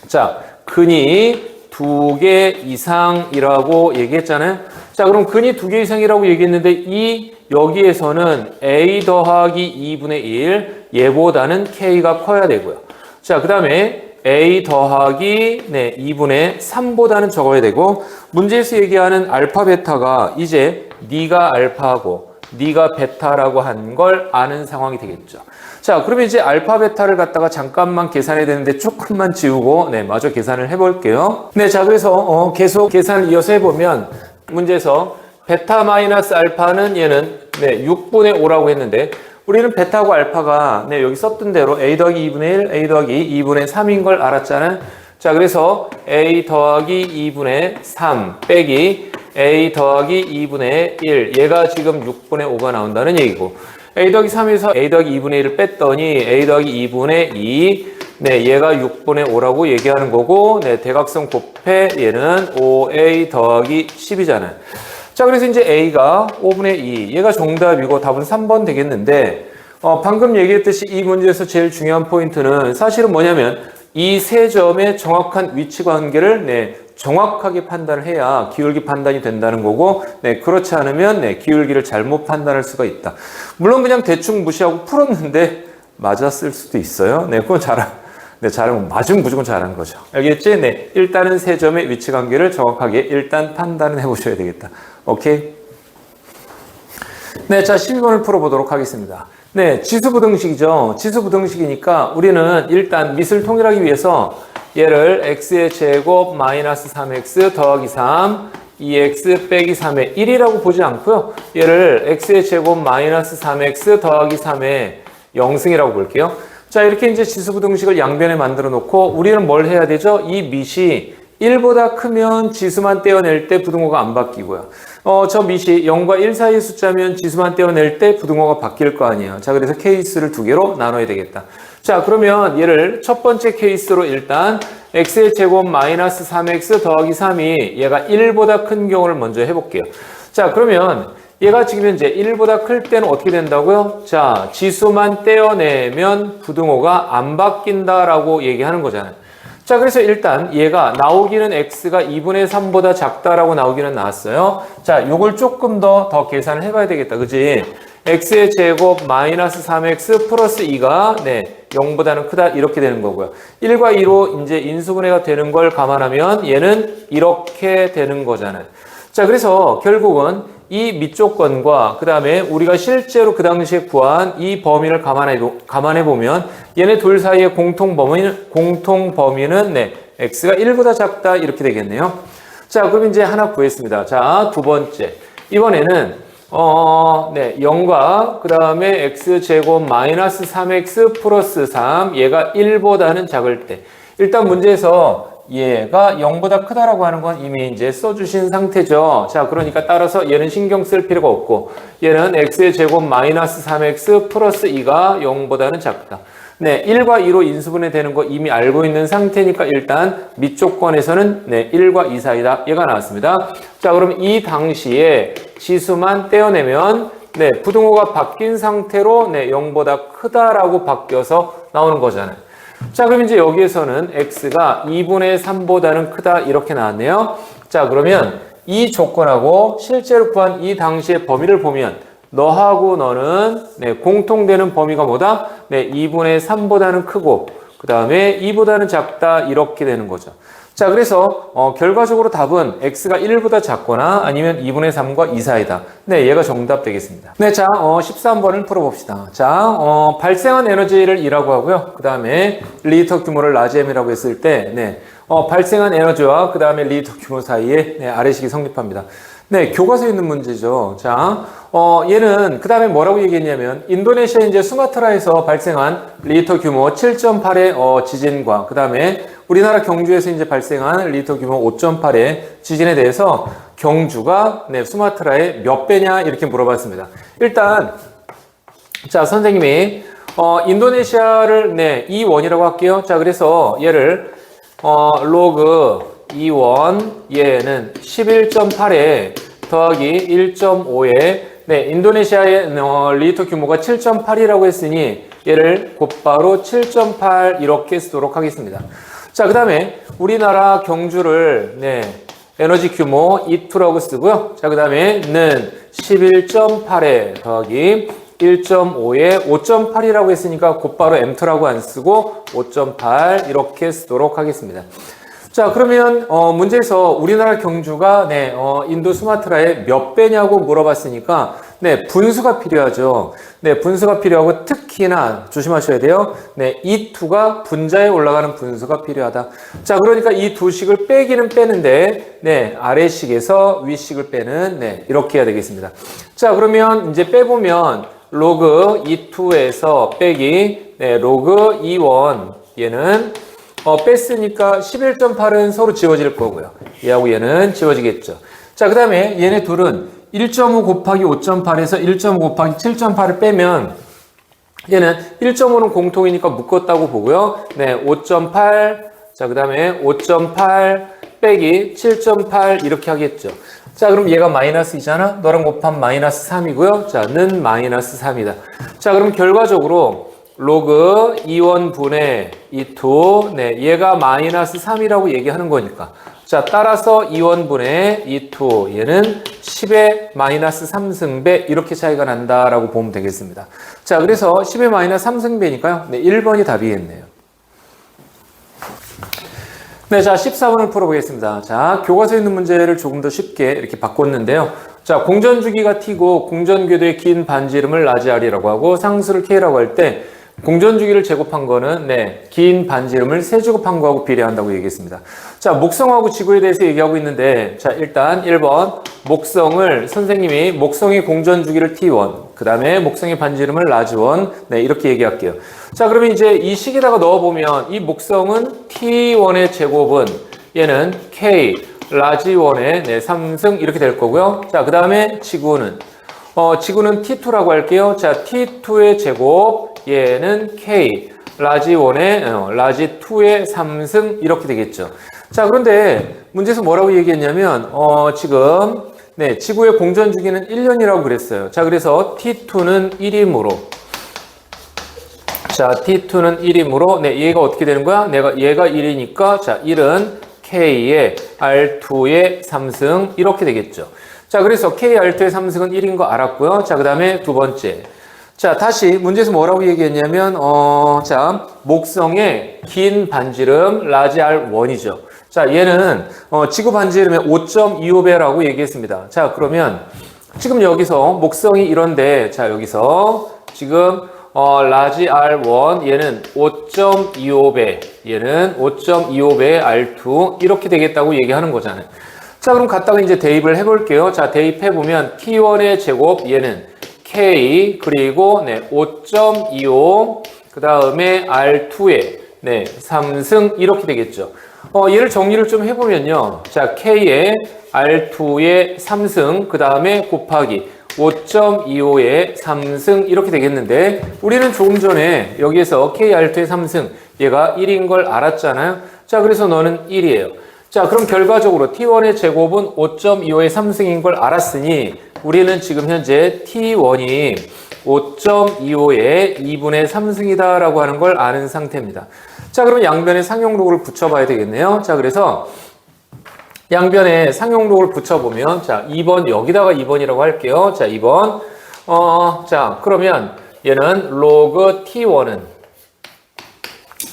자, 근이 두 개 이상이라고 얘기했잖아요. 자, 그럼 근이 두 개 이상이라고 얘기했는데 여기에서는 A 더하기 2분의 1 얘보다는 K가 커야 되고요. 자, 그 다음에 A 더하기 2분의 3보다는 적어야 되고 문제에서 얘기하는 알파 베타가 이제 네가 알파하고 네가 베타라고 한 걸 아는 상황이 되겠죠. 자, 그러면 이제 알파, 베타를 갖다가 잠깐만 계산해야 되는데 조금만 지우고 마저 계산을 해볼게요. 자, 그래서 계속 계산을 이어서 해보면 문제에서 베타 마이너스 알파는 얘는 6분의 5라고 했는데 우리는 베타하고 알파가 여기 썼던 대로 a 더하기 2분의 1, a 더하기 2분의 3인 걸 알았잖아요. 자, 그래서 a 더하기 2분의 3 빼기 a 더하기 2분의 1 얘가 지금 6분의 5가 나온다는 얘기고 a 더하기 3에서 a 더하기 2분의 1을 뺐더니 a 더하기 2분의 2 얘가 6분의 5라고 얘기하는 거고 대각선 곱해 얘는 5a 더하기 10이잖아요. 자, 그래서 이제 a가 5분의 2 얘가 정답이고 답은 3번 되겠는데 방금 얘기했듯이 이 문제에서 제일 중요한 포인트는 사실은 뭐냐면 이 세 점의 정확한 위치 관계를 정확하게 판단을 해야 기울기 판단이 된다는 거고 그렇지 않으면 기울기를 잘못 판단할 수가 있다. 물론 그냥 대충 무시하고 풀었는데 맞았을 수도 있어요. 그건 잘하면 맞으면 무조건 잘하는 거죠. 알겠지? 일단은 세 점의 위치 관계를 정확하게 일단 판단을 해보셔야 되겠다. 오케이? 자, 12번을 풀어보도록 하겠습니다. 지수부등식이죠. 지수부등식이니까 우리는 일단 밑을 통일하기 위해서 얘를 x의 제곱 마이너스 3x 더하기 3 2x 빼기 3의 1이라고 보지 않고요. 얘를 x의 제곱 마이너스 3x 더하기 3의 0승이라고 볼게요. 자, 이렇게 이제 지수부등식을 양변에 만들어 놓고 우리는 뭘 해야 되죠? 이 밑이 1보다 크면 지수만 떼어낼 때 부등호가 안 바뀌고요. 저 밑이 0과 1 사이의 숫자면 지수만 떼어낼 때 부등호가 바뀔 거 아니에요. 자, 그래서 케이스를 두 개로 나눠야 되겠다. 자, 그러면 얘를 첫 번째 케이스로 일단 x의 제곱 마이너스 3x 더하기 3이 얘가 1보다 큰 경우를 먼저 해볼게요. 자, 그러면 얘가 지금 현재 1보다 클 때는 어떻게 된다고요? 자, 지수만 떼어내면 부등호가 안 바뀐다라고 얘기하는 거잖아요. 자, 그래서 일단 얘가 나오기는 x가 2분의 3보다 작다라고 나오기는 나왔어요. 자, 요걸 조금 더 계산을 해봐야 되겠다. 그지? x의 제곱 마이너스 3x 플러스 2가 0보다는 크다 이렇게 되는 거고요. 1과 2로 이제 인수분해가 되는 걸 감안하면 얘는 이렇게 되는 거잖아요. 자, 그래서 결국은 이 밑조건과 그 다음에 우리가 실제로 그 당시에 구한 이 범위를 감안해 보면 얘네 둘 사이의 공통 범위는 x가 1보다 작다 이렇게 되겠네요. 자, 그럼 이제 하나 구했습니다. 자, 두 번째. 이번에는 0과 그 다음에 x제곱 마이너스 3x 플러스 3 얘가 1보다는 작을 때 일단 문제에서 얘가 0보다 크다라고 하는 건 이미 이제 써주신 상태죠. 자, 그러니까 따라서 얘는 신경 쓸 필요가 없고 얘는 x의 제곱 마이너스 3x 플러스 2가 0보다는 작다. 1과 2로 인수분해 되는 거 이미 알고 있는 상태니까 일단 밑조건에서는 1과 2 사이다. 얘가 나왔습니다. 자, 그럼 이 당시에 지수만 떼어내면 부등호가 바뀐 상태로 0보다 크다라고 바뀌어서 나오는 거잖아요. 자, 그럼 이제 여기에서는 x가 2분의 3보다는 크다 이렇게 나왔네요. 자, 그러면 이 조건하고 실제로 구한 이 당시의 범위를 보면 너하고 너는 공통되는 범위가 뭐다? 2분의 3보다는 크고 그 다음에 2보다는 작다 이렇게 되는 거죠. 자, 그래서 결과적으로 답은 x가 1보다 작거나 아니면 2분의 3과 2 사이다. 얘가 정답 되겠습니다. 자, 13번을 풀어봅시다. 자, 발생한 에너지를 E라고 하고요. 그 다음에 리터 규모를 라지 M이라고 했을 때 발생한 에너지와 그 다음에 리터 규모 사이에 아래식이 성립합니다. 교과서에 있는 문제죠. 자, 얘는 그 다음에 뭐라고 얘기했냐면 인도네시아 이제 수마트라에서 발생한 리터 규모 7.8의 지진과 그 다음에 우리나라 경주에서 이제 발생한 리터 규모 5.8의 지진에 대해서 경주가 수마트라의 몇 배냐 이렇게 물어봤습니다. 일단 자, 선생님이 인도네시아를 E1이라고 할게요. 자, 그래서 얘를 로그 E1 얘는 11.8에 더하기 1.5에 인도네시아의 리터 규모가 7.8이라고 했으니 얘를 곧바로 7.8 이렇게 쓰도록 하겠습니다. 자, 그 다음에 우리나라 경주를 에너지 규모 E2라고 쓰고요. 자, 그 다음에 는 11.8에 더하기 1.5에 5.8이라고 했으니까 곧바로 M2라고 안 쓰고 5.8 이렇게 쓰도록 하겠습니다. 자, 그러면 문제에서 우리나라 경주가 인도 수마트라의 몇 배냐고 물어봤으니까 네, 분수가 필요하죠. 네, 분수가 필요하고 특히나 조심하셔야 돼요. 네, 이 2가 분자에 올라가는 분수가 필요하다. 자, 그러니까 이 두 식을 빼기는 빼는데, 네, 아래식에서 위식을 빼는, 네, 이렇게 해야 되겠습니다. 자, 그러면 이제 빼보면, 로그 E2에서 빼기, 네, 로그 E1, 얘는, 뺐으니까 11.8은 서로 지워질 거고요. 얘하고 얘는 지워지겠죠. 자, 그 다음에 얘네 둘은 1.5 곱하기 5.8에서 1.5 곱하기 7.8을 빼면 얘는 1.5는 공통이니까 묶었다고 보고요. 네, 5.8, 자, 그 다음에 5.8 빼기 7.8 이렇게 하겠죠. 자, 그럼 얘가 마이너스 2잖아? 너랑 곱하면 마이너스 3이고요. 자, 는 마이너스 3이다. 자, 그럼 결과적으로 로그 2원 분의 2, 네, 얘가 마이너스 3이라고 얘기하는 거니까. 자, 따라서 2원 분의 2, 얘는 10의 마이너스 3승배 이렇게 차이가 난다라고 보면 되겠습니다. 자, 그래서 10의 마이너스 3승배니까요. 네, 1번이 답이겠네요. 네, 자, 14번을 풀어보겠습니다. 자, 교과서에 있는 문제를 조금 더 쉽게 이렇게 바꿨는데요. 자, 공전주기가 T고 공전궤도의 긴 반지 이름을 라지 R이라고 하고 상수를 K라고 할 때 공전주기를 제곱한 거는 네, 긴 반지 이름을 세제곱한 거하고 비례한다고 얘기했습니다. 자, 목성하고 지구에 대해서 얘기하고 있는데 자, 일단 1번 목성을 선생님이 목성의 공전주기를 T1 그 다음에 목성의 반지 이름을 라지1 네, 이렇게 얘기할게요. 자, 그러면 이제 이 식에다가 넣어보면 이 목성은 T1의 제곱은 얘는 K 라지1의 네, 3승 이렇게 될 거고요. 자, 그 다음에 지구는 지구는 T2라고 할게요. 자, T2의 제곱 얘는 K 라지1의 라지2의 3승 이렇게 되겠죠. 자, 그런데 문제에서 뭐라고 얘기했냐면 지금 네, 지구의 공전 주기는 1년이라고 그랬어요. 자, 그래서 T2는 1이므로 자, T2는 1이므로 네, 얘가 어떻게 되는 거야? 얘가 1이니까 자, 1은 K의 R2의 3승 이렇게 되겠죠. 자, 그래서 K R2의 3승은 1인 거 알았고요. 자, 그 다음에 두 번째. 자, 다시 문제에서 뭐라고 얘기했냐면 자, 목성의 긴 반지름 라지 R1이죠. 자, 얘는 지구 반지름의 5.25배라고 얘기했습니다. 자, 그러면 지금 여기서 목성이 이런데 자, 여기서 지금 라지 R1 얘는 5.25배 얘는 5.25배 R2 이렇게 되겠다고 얘기하는 거잖아요. 자, 그럼 갖다가 이제 대입을 해볼게요. 자, 대입해보면 T1의 제곱 얘는 K 그리고 네, 5.25 그 다음에 R2의 네, 3승 이렇게 되겠죠. 얘를 정리를 좀 해보면요. 자, K의 R2의 3승 그 다음에 곱하기 5.25의 3승 이렇게 되겠는데 우리는 조금 전에 여기에서 K R2의 3승 얘가 1인 걸 알았잖아요. 자, 그래서 너는 1이에요. 자, 그럼 결과적으로 T1의 제곱은 5.25의 3승인 걸 알았으니 우리는 지금 현재 T1이 5.25의 2분의 3승이다 라고 하는 걸 아는 상태입니다. 자, 그럼 양변에 상용로그를 붙여봐야 되겠네요. 자, 그래서 양변에 상용로그를 붙여보면 자, 2번 여기다가 2번이라고 할게요. 자, 2번 자, 그러면 얘는 로그 T1은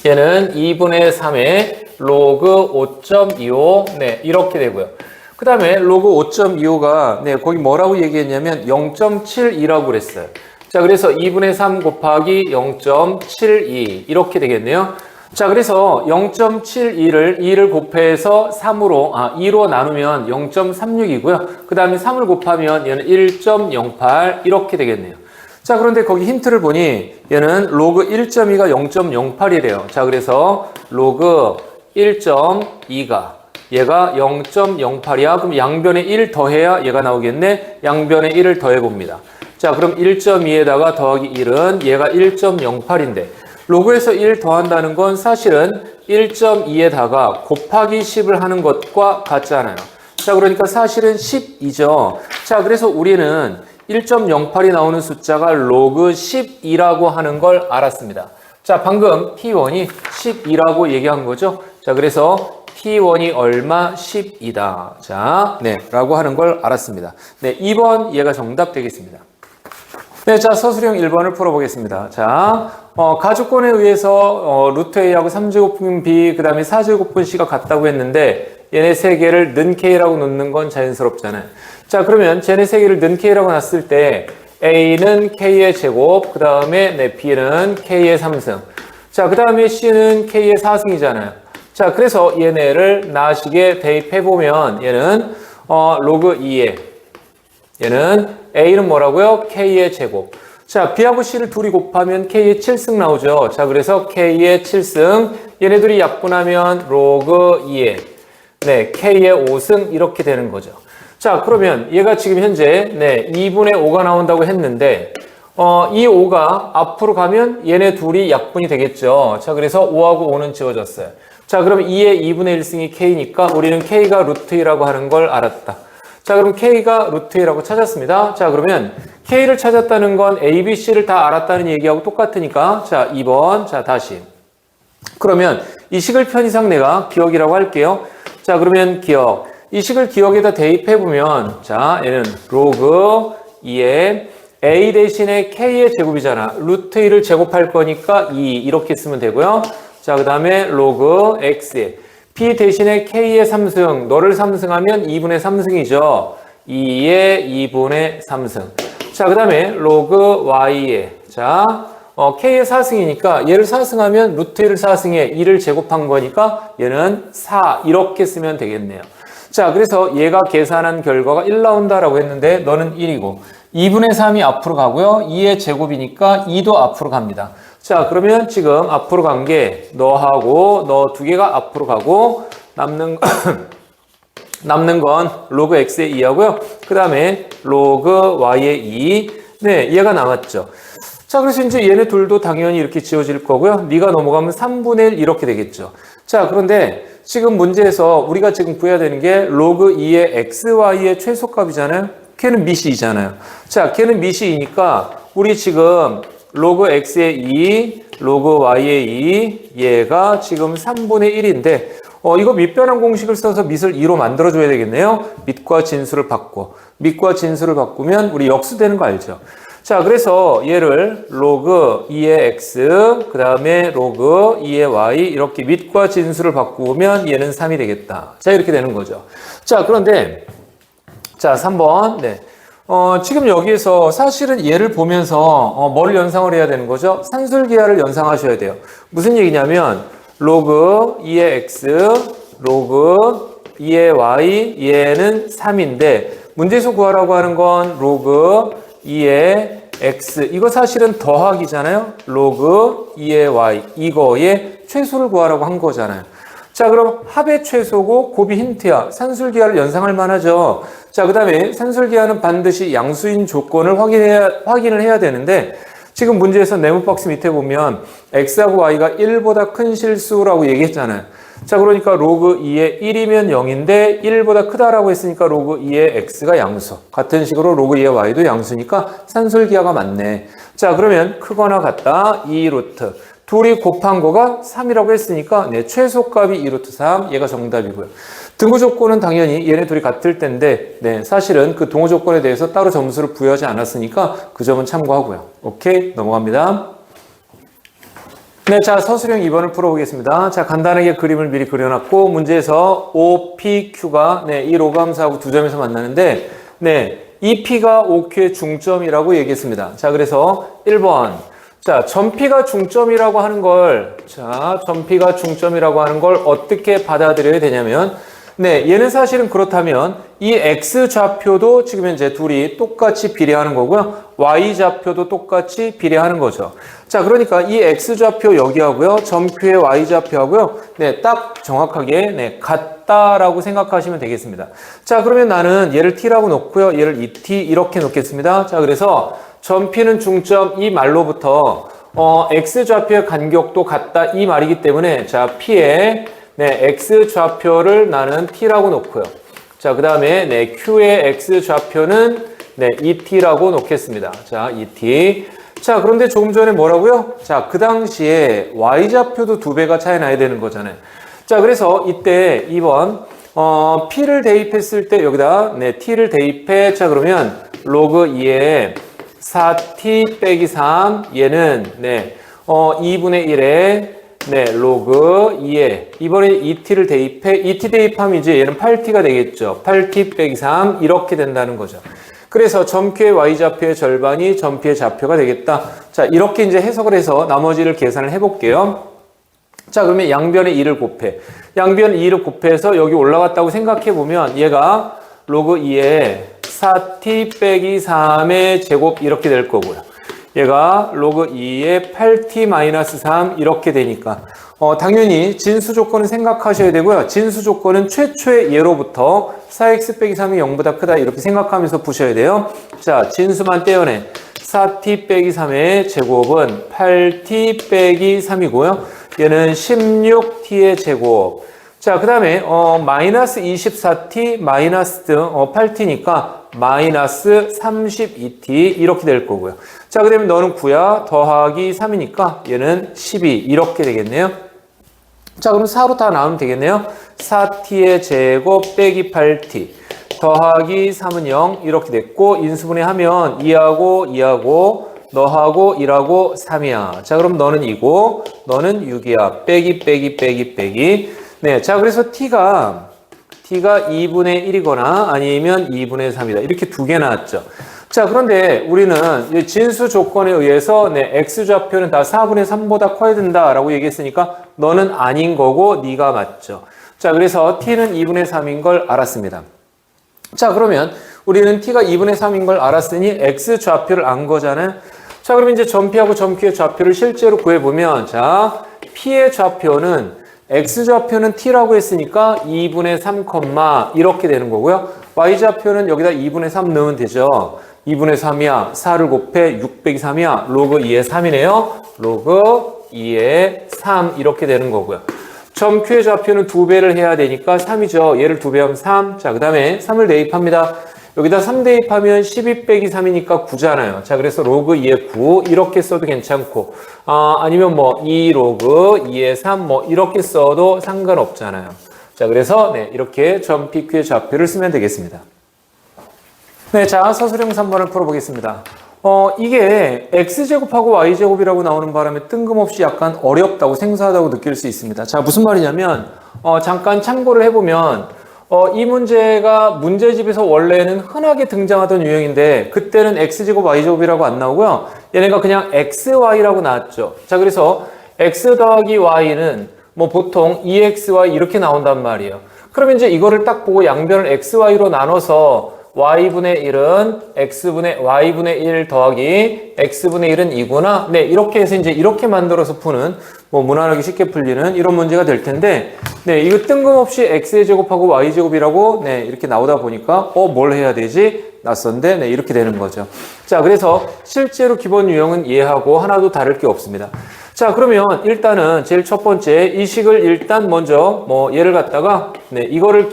얘는 2분의 3의 로그 5.25 네, 이렇게 되고요. 그 다음에 로그 5.25가 네, 거기 뭐라고 얘기했냐면 0.72라고 그랬어요. 자, 그래서 2분의 3 곱하기 0.72 이렇게 되겠네요. 자, 그래서 0.72를 2를 곱해서 2로 나누면 0.36이고요. 그 다음에 3을 곱하면 얘는 1.08 이렇게 되겠네요. 자, 그런데 거기 힌트를 보니 얘는 로그 1.2가 0.08이래요. 자, 그래서 로그 1.2가 얘가 0.08이야. 그럼 양변에 1 더해야 얘가 나오겠네. 양변에 1을 더해봅니다. 자, 그럼 1.2에다가 더하기 1은 얘가 1.08인데 로그에서 1 더한다는 건 사실은 1.2에다가 곱하기 10을 하는 것과 같잖아요. 자, 그러니까 사실은 10이죠. 자, 그래서 우리는 1.08이 나오는 숫자가 로그 12라고 하는 걸 알았습니다. 자, 방금 T1이 12라고 얘기한 거죠. 자, 그래서 T1이 얼마? 10이다. 자, 네, 라고 하는 걸 알았습니다. 네, 2번 얘가 정답 되겠습니다. 네, 자, 서술형 1번을 풀어보겠습니다. 자, 가주권에 의해서 루트 A하고 3제곱분 B, 그 다음에 4제곱분 C가 같다고 했는데 얘네 세 개를 는 K라고 놓는 건 자연스럽잖아요. 자, 그러면 쟤네 세 개를 는 K라고 놨을 때 A는 K의 제곱, 그 다음에 네, B는 K의 3승. 자, 그 다음에 C는 K의 4승이잖아요. 자, 그래서 얘네를 나식에 대입해보면 얘는 로그 2에 얘는 A는 뭐라고요? K의 제곱. 자, B하고 C를 둘이 곱하면 K의 7승 나오죠. 자, 그래서 K의 7승 얘네들이 약분하면 로그 2에 네, K의 5승 이렇게 되는 거죠. 자, 그러면 얘가 지금 현재 네, 2분의 5가 나온다고 했는데 이 5가 앞으로 가면 얘네 둘이 약분이 되겠죠. 자, 그래서 5하고 5는 지워졌어요. 자, 그럼 2의 2분의 1승이 K니까 우리는 K가 루트 2라고 하는 걸 알았다. 자, 그럼 K가 루트 2라고 찾았습니다. 자, 그러면 K를 찾았다는 건 A, B, C를 다 알았다는 얘기하고 똑같으니까 자, 2번. 자, 다시. 그러면 이 식을 편의상 내가 기억이라고 할게요. 자, 그러면 기억. 이 식을 기억에다 대입해보면 자, 얘는 로그 2에 A 대신에 K의 제곱이잖아. 루트 2를 제곱할 거니까 2 이렇게 쓰면 되고요. 자, 그 다음에 로그 X에 B 대신에 K의 3승. 너를 3승하면 2분의 3승이죠. 2의 2분의 3승. 자, 그 다음에 로그 Y에 자, K의 4승이니까 얘를 4승하면 루트 1을 4승에 2를 제곱한 거니까 얘는 4 이렇게 쓰면 되겠네요. 자, 그래서 얘가 계산한 결과가 1 나온다라고 했는데 너는 1이고 2분의 3이 앞으로 가고요. 2의 제곱이니까 2도 앞으로 갑니다. 자, 그러면 지금 앞으로 간 게 너하고 너 두 개가 앞으로 가고 남는 건 로그 x의 2하고요. 그 다음에 로그 y의 2. 네, 얘가 남았죠. 자, 그래서 이제 얘네 둘도 당연히 이렇게 지워질 거고요. 네가 넘어가면 3분의 1 이렇게 되겠죠. 자, 그런데 지금 문제에서 우리가 지금 구해야 되는 게 로그 2의 xy의 최소값이잖아요. 걔는 밑이 2잖아요. 자, 걔는 밑이 2니까 우리 지금 로그 x의 2, 로그 y의 2, 얘가 지금 3분의 1인데 이거 밑변환 공식을 써서 밑을 2로 만들어줘야 되겠네요. 밑과 진수를 바꿔. 밑과 진수를 바꾸면 우리 역수되는 거 알죠? 자, 그래서 얘를 로그 2의 x, 그 다음에 로그 2의 y 이렇게 밑과 진수를 바꾸면 얘는 3이 되겠다. 자, 이렇게 되는 거죠. 자, 그런데 자, 3번. 네. 지금 여기에서 사실은 얘를 보면서 뭐를 연상을 해야 되는 거죠? 산술기하를 연상하셔야 돼요. 무슨 얘기냐면 로그 2의 x, 로그 2의 y, 얘는 3인데 문제에서 구하라고 하는 건 로그 2의 x, 이거 사실은 더하기잖아요. 로그 2의 y, 이거의 최소를 구하라고 한 거잖아요. 자, 그럼 합의 최소고 곱이 힌트야. 산술기하를 연상할 만하죠. 자, 그 다음에 산술기하는 반드시 양수인 조건을 확인을 해야 되는데 지금 문제에서 네모 박스 밑에 보면 x하고 y가 1보다 큰 실수라고 얘기했잖아요. 자, 그러니까 로그 2의 1이면 0인데 1보다 크다라고 했으니까 로그 2의 x가 양수. 같은 식으로 로그 2의 y도 양수니까 산술기하가 맞네. 자, 그러면 크거나 같다 2루트. 둘이 곱한 거가 3이라고 했으니까 네, 최소값이 2루트 3. 얘가 정답이고요. 등호 조건은 당연히 얘네 둘이 같을 텐데 네, 사실은 그 동호 조건에 대해서 따로 점수를 부여하지 않았으니까 그 점은 참고하고요. 오케이, 넘어갑니다. 네, 자, 서술형 2번을 풀어보겠습니다. 자, 간단하게 그림을 미리 그려놨고 문제에서 OPQ가 네, 이 로그함수하고 두 점에서 만나는데 네, 이 P가 OQ의 중점이라고 얘기했습니다. 자, 그래서 1번. 자, 점P가 중점이라고 하는 걸, 자, 점P가 중점이라고 하는 걸 어떻게 받아들여야 되냐면, 네, 얘는 사실은 그렇다면 이 X 좌표도 지금 현재 둘이 똑같이 비례하는 거고요. Y 좌표도 똑같이 비례하는 거죠. 자, 그러니까 이 X 좌표 여기하고요. 점 Q의 Y 좌표하고요. 네, 딱 정확하게 네, 같다라고 생각하시면 되겠습니다. 자, 그러면 나는 얘를 T라고 놓고요. 얘를 2T 이렇게 놓겠습니다. 자, 그래서 점 P는 중점 이 말로부터 X 좌표의 간격도 같다 이 말이기 때문에 자, P의 네, X 좌표를 나는 T라고 놓고요. 자, 그 다음에 네, Q의 X 좌표는 네, 2T라고 놓겠습니다. 자, 2T. 자, 그런데 조금 전에 뭐라고요? 자, 그 당시에 Y 좌표도 2배가 차이 나야 되는 거잖아요. 자, 그래서 이때 2번 P를 대입했을 때 여기다 네, T를 대입해. 자, 그러면 로그 2에 4T 빼기 3 얘는 네, 2분의 1에 네, 로그 2에 이번에 2t를 대입해 2t 대입하면 이제 얘는 8t가 되겠죠. 8t 빼기 3 이렇게 된다는 거죠. 그래서 점표의 y좌표의 절반이 점표의 좌표가 되겠다. 자, 이렇게 이제 해석을 해서 나머지를 계산을 해볼게요. 자, 그러면 양변에 2를 곱해. 양변 2를 곱해서 여기 올라갔다고 생각해보면 얘가 로그 2에 4t 빼기 3의 제곱 이렇게 될 거고요. 얘가 로그 2에 8t 마이너스 3 이렇게 되니까 당연히 진수 조건은 생각하셔야 되고요. 진수 조건은 최초의 예로부터 4x 빼기 3이 0보다 크다 이렇게 생각하면서 푸셔야 돼요. 자, 진수만 떼어내. 4t 빼기 3의 제곱은 8t 빼기 3이고요. 얘는 16t의 제곱. 자, 그 다음에 마이너스 24t 마이너스 8t니까 마이너스 32t 이렇게 될 거고요. 자, 그러면 너는 9야 더하기 3이니까 얘는 12 이렇게 되겠네요. 자, 그럼 4로 다 나오면 되겠네요. 4t의 제곱 빼기 8t 더하기 3은 0 이렇게 됐고 인수분해 하면 2하고 2하고 너하고 1하고 3이야. 자, 그럼 너는 2고 너는 6이야. 빼기. 네, 자, 그래서 t가 2분의 1이거나 아니면 2분의 3이다. 이렇게 두 개 나왔죠. 자, 그런데 우리는 진수 조건에 의해서 x좌표는 다 4분의 3보다 커야 된다라고 얘기했으니까 너는 아닌 거고 네가 맞죠. 자, 그래서 t는 2분의 3인 걸 알았습니다. 자, 그러면 우리는 t가 2분의 3인 걸 알았으니 x좌표를 안 거잖아요. 자, 그러면 이제 점p하고 점q의 좌표를 실제로 구해보면 자, p의 좌표는 x좌표는 t라고 했으니까 2분의 3, 이렇게 되는 거고요. y좌표는 여기다 2분의 3 넣으면 되죠. 2분의 3이야. 4를 곱해 6 빼기 3이야. 로그 2의 3이네요. 로그 2의 3 이렇게 되는 거고요. 점q의 좌표는 2배를 해야 되니까 3이죠. 얘를 2배 하면 3. 자, 그 다음에 3을 대입합니다. 여기다 3 대입하면 12 빼기 3이니까 9잖아요. 자, 그래서 로그 2의 9 이렇게 써도 괜찮고 아니면 뭐 2 로그 2의 3 뭐 이렇게 써도 상관없잖아요. 자, 그래서 네, 이렇게 점 PQ의 좌표를 쓰면 되겠습니다. 네, 자, 서술형 3번을 풀어보겠습니다. 이게 x제곱하고 y제곱이라고 나오는 바람에 뜬금없이 약간 어렵다고 생소하다고 느낄 수 있습니다. 자, 무슨 말이냐면 잠깐 참고를 해보면 이 문제가 문제집에서 원래는 흔하게 등장하던 유형인데 그때는 x제곱 y제곱이라고 안 나오고요. 얘네가 그냥 xy라고 나왔죠. 자, 그래서 x 더하기 y는 뭐 보통 2xy 이렇게 나온단 말이에요. 그러면 이제 이거를 딱 보고 양변을 xy로 나눠서 y분의 1은 y분의 1 더하기 x분의 1은 2구나. 네, 이렇게 해서 이제 이렇게 만들어서 푸는 뭐 무난하게 쉽게 풀리는 이런 문제가 될 텐데 네, 이거 뜬금없이 x의 제곱하고 y 제곱이라고 네, 이렇게 나오다 보니까 뭘 해야 되지? 낯선데 네, 이렇게 되는 거죠. 자, 그래서 실제로 기본 유형은 이해하고 하나도 다를 게 없습니다. 자, 그러면 일단은 제일 첫 번째 이 식을 일단 먼저 뭐 얘를 갖다가 네, 이거를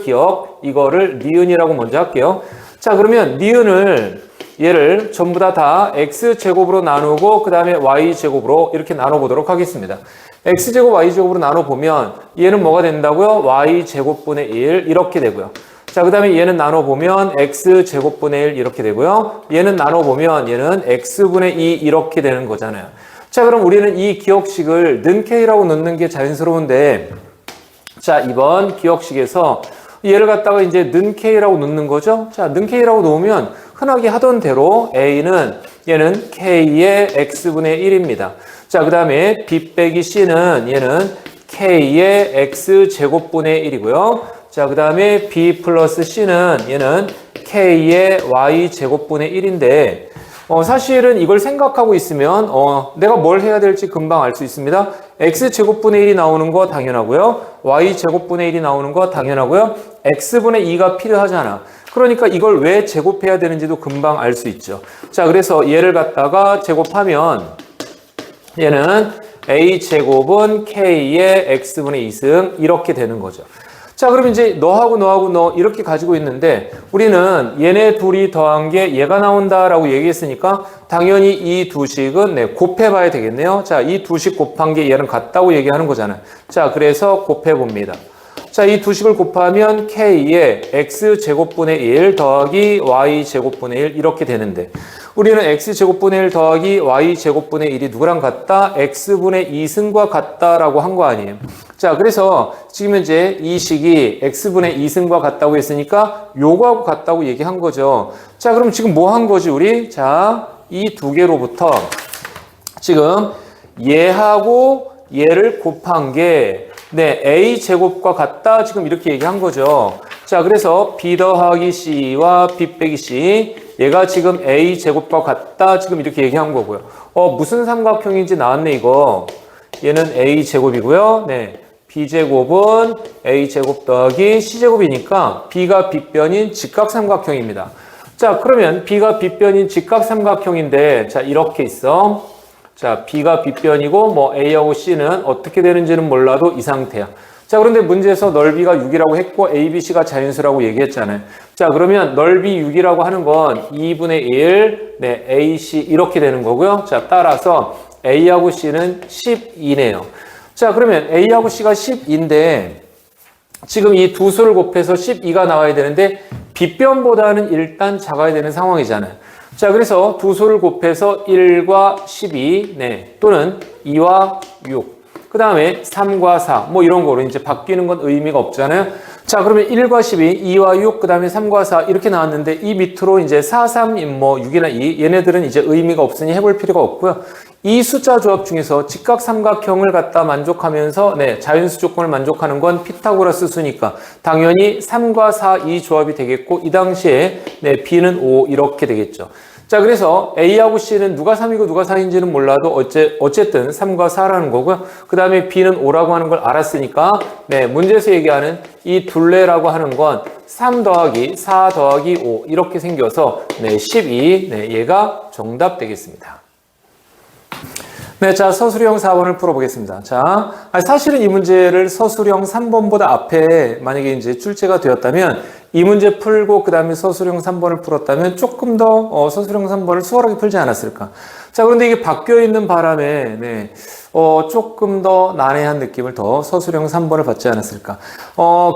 이거를 니은이라고 먼저 할게요. 자, 그러면 니은을 얘를 전부 다 x제곱으로 나누고 그 다음에 y제곱으로 이렇게 나눠보도록 하겠습니다. x제곱 y제곱으로 나눠보면 얘는 뭐가 된다고요? y제곱분의 1 이렇게 되고요. 자, 그 다음에 얘는 나눠보면 x제곱분의 1 이렇게 되고요. 얘는 나눠보면 얘는 x분의 2 이렇게 되는 거잖아요. 자, 그럼 우리는 이 기억식을 는k라고 넣는 게 자연스러운데 자, 이번 기억식에서 얘를 갖다가 이제 는k라고 넣는 거죠. 자, 는k라고 놓으면 흔하게 하던 대로 a는 얘는 k의 x분의 1입니다. 자, 그 다음에 b 빼기 c는 얘는 k의 x제곱분의 1이고요. 자, 그 다음에 b 플러스 c는 얘는 k의 y제곱분의 1인데 사실은 이걸 생각하고 있으면 내가 뭘 해야 될지 금방 알 수 있습니다. x제곱분의 1이 나오는 거 당연하고요. y제곱분의 1이 나오는 거 당연하고요. x분의 2가 필요하잖아. 그러니까 이걸 왜 제곱해야 되는지도 금방 알 수 있죠. 자, 그래서 얘를 갖다가 제곱하면 얘는 a제곱은 k의 x분의 2승 이렇게 되는 거죠. 자, 그럼 이제 너하고 너 이렇게 가지고 있는데 우리는 얘네 둘이 더한 게 얘가 나온다라고 얘기했으니까 당연히 이 두 식은 네, 곱해봐야 되겠네요. 자, 이 두 식 곱한 게 얘는 같다고 얘기하는 거잖아요. 자, 그래서 곱해봅니다. 자, 이 두 식을 곱하면 K에 X제곱분의 1 더하기 Y제곱분의 1 이렇게 되는데 우리는 X제곱분의 1 더하기 Y제곱분의 1이 누구랑 같다? X분의 2승과 같다라고 한 거 아니에요. 자, 그래서 지금 현재 이 식이 X분의 2승과 같다고 했으니까 요거하고 같다고 얘기한 거죠. 자, 그럼 지금 뭐 한 거지, 우리? 자, 이 두 개로부터 지금 얘하고 얘를 곱한 게 네, A제곱과 같다. 지금 이렇게 얘기한 거죠. 자, 그래서 B 더하기 C와 B 빼기 C. 얘가 지금 A제곱과 같다. 지금 이렇게 얘기한 거고요. 무슨 삼각형인지 나왔네, 이거. 얘는 A제곱이고요. 네. B제곱은 A제곱 더하기 C제곱이니까 B가 B변인 직각삼각형입니다. 자, 그러면 B가 B변인 직각삼각형인데, 자, 이렇게 있어. 자, B가 B변이고 뭐 A하고 C는 어떻게 되는지는 몰라도 이 상태야. 자, 그런데 문제에서 넓이가 6이라고 했고 A, B, C가 자연수라고 얘기했잖아요. 자, 그러면 넓이 6이라고 하는 건 2분의 1, 네, A, C 이렇게 되는 거고요. 자, 따라서 A하고 C는 12네요. 자, 그러면 A하고 C가 12인데 지금 이 두 수를 곱해서 12가 나와야 되는데 B변보다는 일단 작아야 되는 상황이잖아요. 자, 그래서 두 수를 곱해서 1과 12, 네, 또는 2와 6, 그 다음에 3과 4, 뭐 이런 거로 이제 바뀌는 건 의미가 없잖아요. 자, 그러면 1과 12, 2와 6, 그 다음에 3과 4 이렇게 나왔는데 이 밑으로 이제 4, 3, 뭐 6이나 2, 얘네들은 이제 의미가 없으니 해볼 필요가 없고요. 이 숫자 조합 중에서 직각삼각형을 갖다 만족하면서 네, 자연수 조건을 만족하는 건 피타고라스 수니까 당연히 3과 4, 이 조합이 되겠고 이 당시에 네, B는 5 이렇게 되겠죠. 자, 그래서 A하고 C는 누가 3이고 누가 4인지는 몰라도 어쨌든 3과 4라는 거고요. 그 다음에 B는 5라고 하는 걸 알았으니까 네, 문제에서 얘기하는 이 둘레라고 하는 건 3 더하기 4 더하기 5 이렇게 생겨서 네, 12, 네, 얘가 정답 되겠습니다. 네, 자, 서술형 4번을 풀어보겠습니다. 자, 사실은 이 문제를 서술형 3번보다 앞에 만약에 이제 출제가 되었다면 이 문제 풀고 그 다음에 서술형 3번을 풀었다면 조금 더 서술형 3번을 수월하게 풀지 않았을까. 자, 그런데 이게 바뀌어 있는 바람에 네, 조금 더 난해한 느낌을 더 서술형 3번을 받지 않았을까.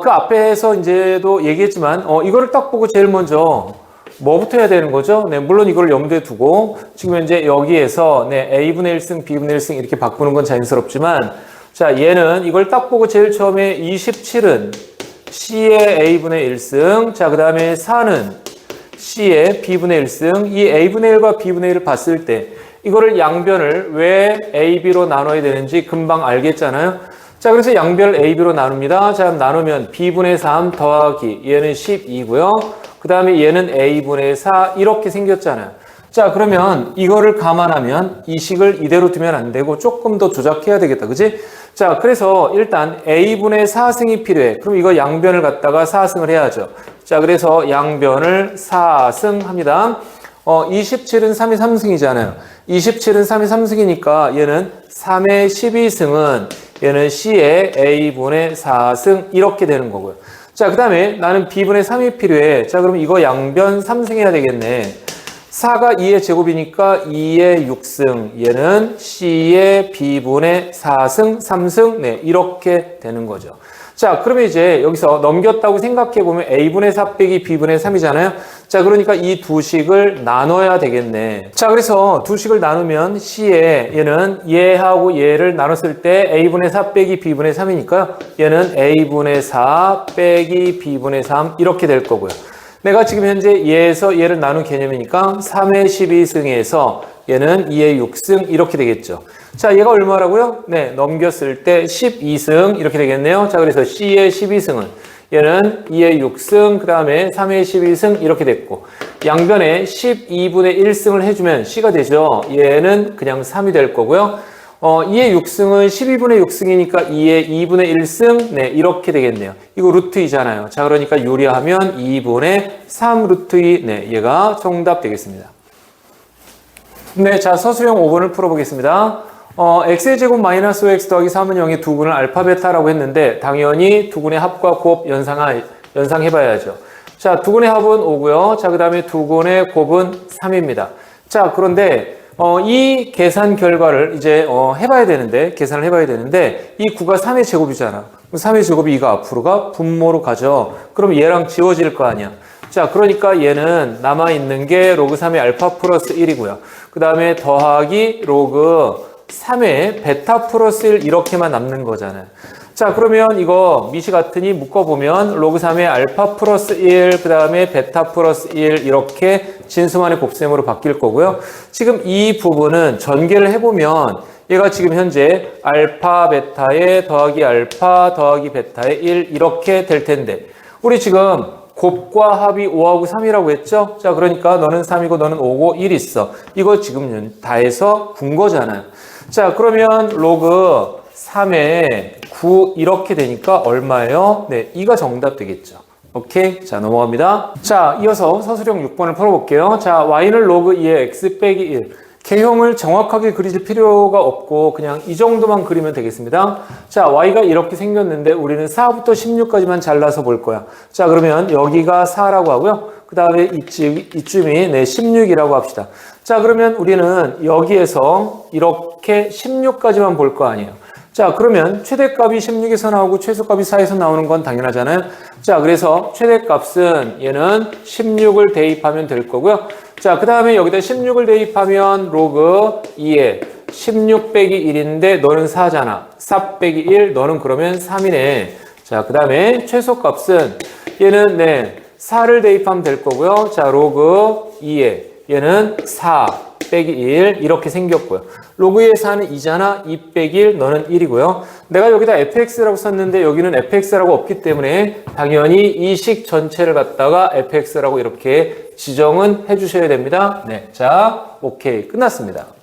그 앞에서 이제도 얘기했지만 이거를 딱 보고 제일 먼저 뭐부터 해야 되는 거죠? 네, 물론 이걸 염두에 두고 지금 현재 여기에서 네, A분의 1승, B분의 1승 이렇게 바꾸는 건 자연스럽지만 자, 얘는 이걸 딱 보고 제일 처음에 27은 C의 A분의 1승, 자, 그 다음에 4는 C의 B분의 1승, 이 A분의 1과 B분의 1을 봤을 때 이거를 양변을 왜 A, B로 나눠야 되는지 금방 알겠잖아요. 자, 그래서 양변을 A, B로 나눕니다. 자, 나누면 B분의 3 더하기 얘는 12고요. 그 다음에 얘는 A분의 4 이렇게 생겼잖아요. 자, 그러면 이거를 감안하면 이 식을 이대로 두면 안 되고 조금 더 조작해야 되겠다. 그지? 자, 그래서 일단 A분의 4승이 필요해. 그럼 이거 양변을 갖다가 4승을 해야죠. 자, 그래서 양변을 4승 합니다. 27은 3의 3승이잖아요. 27은 3의 3승이니까 얘는 3의 12승은 얘는 C의 A분의 4승 이렇게 되는 거고요. 자, 그 다음에 나는 B분의 3이 필요해. 자, 그럼 이거 양변 3승 해야 되겠네. 4가 2의 제곱이니까 2의 6승. 얘는 C의 B분의 4승, 3승. 네, 이렇게 되는 거죠. 자, 그러면 이제 여기서 넘겼다고 생각해보면 A분의 4 빼기 B분의 3이잖아요. 자, 그러니까 이 두 식을 나눠야 되겠네. 자, 그래서 두 식을 나누면 C에 얘는 얘하고 얘를 나눴을 때 A분의 4 빼기 B분의 3이니까 얘는 A분의 4 빼기 B분의 3 이렇게 될 거고요. 내가 지금 현재 얘에서 얘를 나눈 개념이니까 3의 12승에서 얘는 2의 6승 이렇게 되겠죠. 자, 얘가 얼마라고요? 네, 넘겼을 때 12승 이렇게 되겠네요. 자, 그래서 C의 12승은 얘는 2의 6승, 그 다음에 3의 12승 이렇게 됐고 양변에 12분의 1승을 해주면 C가 되죠. 얘는 그냥 3이 될 거고요. 2의 6승은 12분의 6승이니까 2의 2분의 1승, 네, 이렇게 되겠네요. 이거 루트 2잖아요. 자, 그러니까 요리하면 2분의 3 루트 2, 네, 얘가 정답 되겠습니다. 네, 자, 서술형 5번을 풀어보겠습니다. x의 제곱 마이너스 5x 더하기 3은 0의 두 군을 알파 베타라고 했는데 당연히 두 군의 합과 곱 연상해봐야죠. 자, 두 군의 합은 5고요. 자, 그 다음에 두 군의 곱은 3입니다. 자, 그런데 이 계산 결과를 이제 해봐야 되는데, 계산을 해봐야 되는데, 이 9가 3의 제곱이잖아. 3의 제곱이 이거 앞으로가 분모로 가죠. 그럼 얘랑 지워질 거 아니야. 자, 그러니까 얘는 남아있는 게 로그 3의 알파 플러스 1이고요. 그 다음에 더하기 로그 3의 베타 플러스 1 이렇게만 남는 거잖아요. 자, 그러면 이거 미시 같으니 묶어보면 로그 3의 알파 플러스 1, 그 다음에 베타 플러스 1 이렇게 진수만의 곱셈으로 바뀔 거고요. 지금 이 부분은 전개를 해보면 얘가 지금 현재 알파 베타에 더하기 알파 더하기 베타에 1 이렇게 될 텐데 우리 지금 곱과 합이 5하고 3이라고 했죠? 자, 그러니까 너는 3이고 너는 5고 1 있어. 이거 지금 다 해서 군 거잖아요. 자, 그러면 로그 3에 9 이렇게 되니까 얼마예요? 네, 2가 정답 되겠죠. 오케이. 자, 넘어갑니다. 자, 이어서 서술형 6번을 풀어볼게요. 자, y는 로그 2의 x 빼기 1. 개형을 정확하게 그릴 필요가 없고 그냥 이 정도만 그리면 되겠습니다. 자, y가 이렇게 생겼는데 우리는 4부터 16까지만 잘라서 볼 거야. 자, 그러면 여기가 4라고 하고요. 그 다음에 이쯤이 16이라고 합시다. 자, 그러면 우리는 여기에서 이렇게 16까지만 볼 거 아니에요. 자, 그러면 최대값이 16에서 나오고 최소값이 4에서 나오는 건 당연하잖아요. 자, 그래서 최대값은 얘는 16을 대입하면 될 거고요. 자, 그 다음에 여기다 16을 대입하면 로그 2에 16 빼기 1인데 너는 4잖아. 4 빼기 1, 너는 그러면 3이네. 자, 그 다음에 최소값은 얘는 4를 대입하면 될 거고요. 자, 로그 2에 얘는 4 빼기 1 이렇게 생겼고요. 로그의 4는 2잖아. 2 빼기 1 너는 1이고요. 내가 여기다 fx라고 썼는데 여기는 fx라고 없기 때문에 당연히 이 식 전체를 갖다가 fx라고 이렇게 지정은 해주셔야 됩니다. 네, 자, 오케이. 끝났습니다.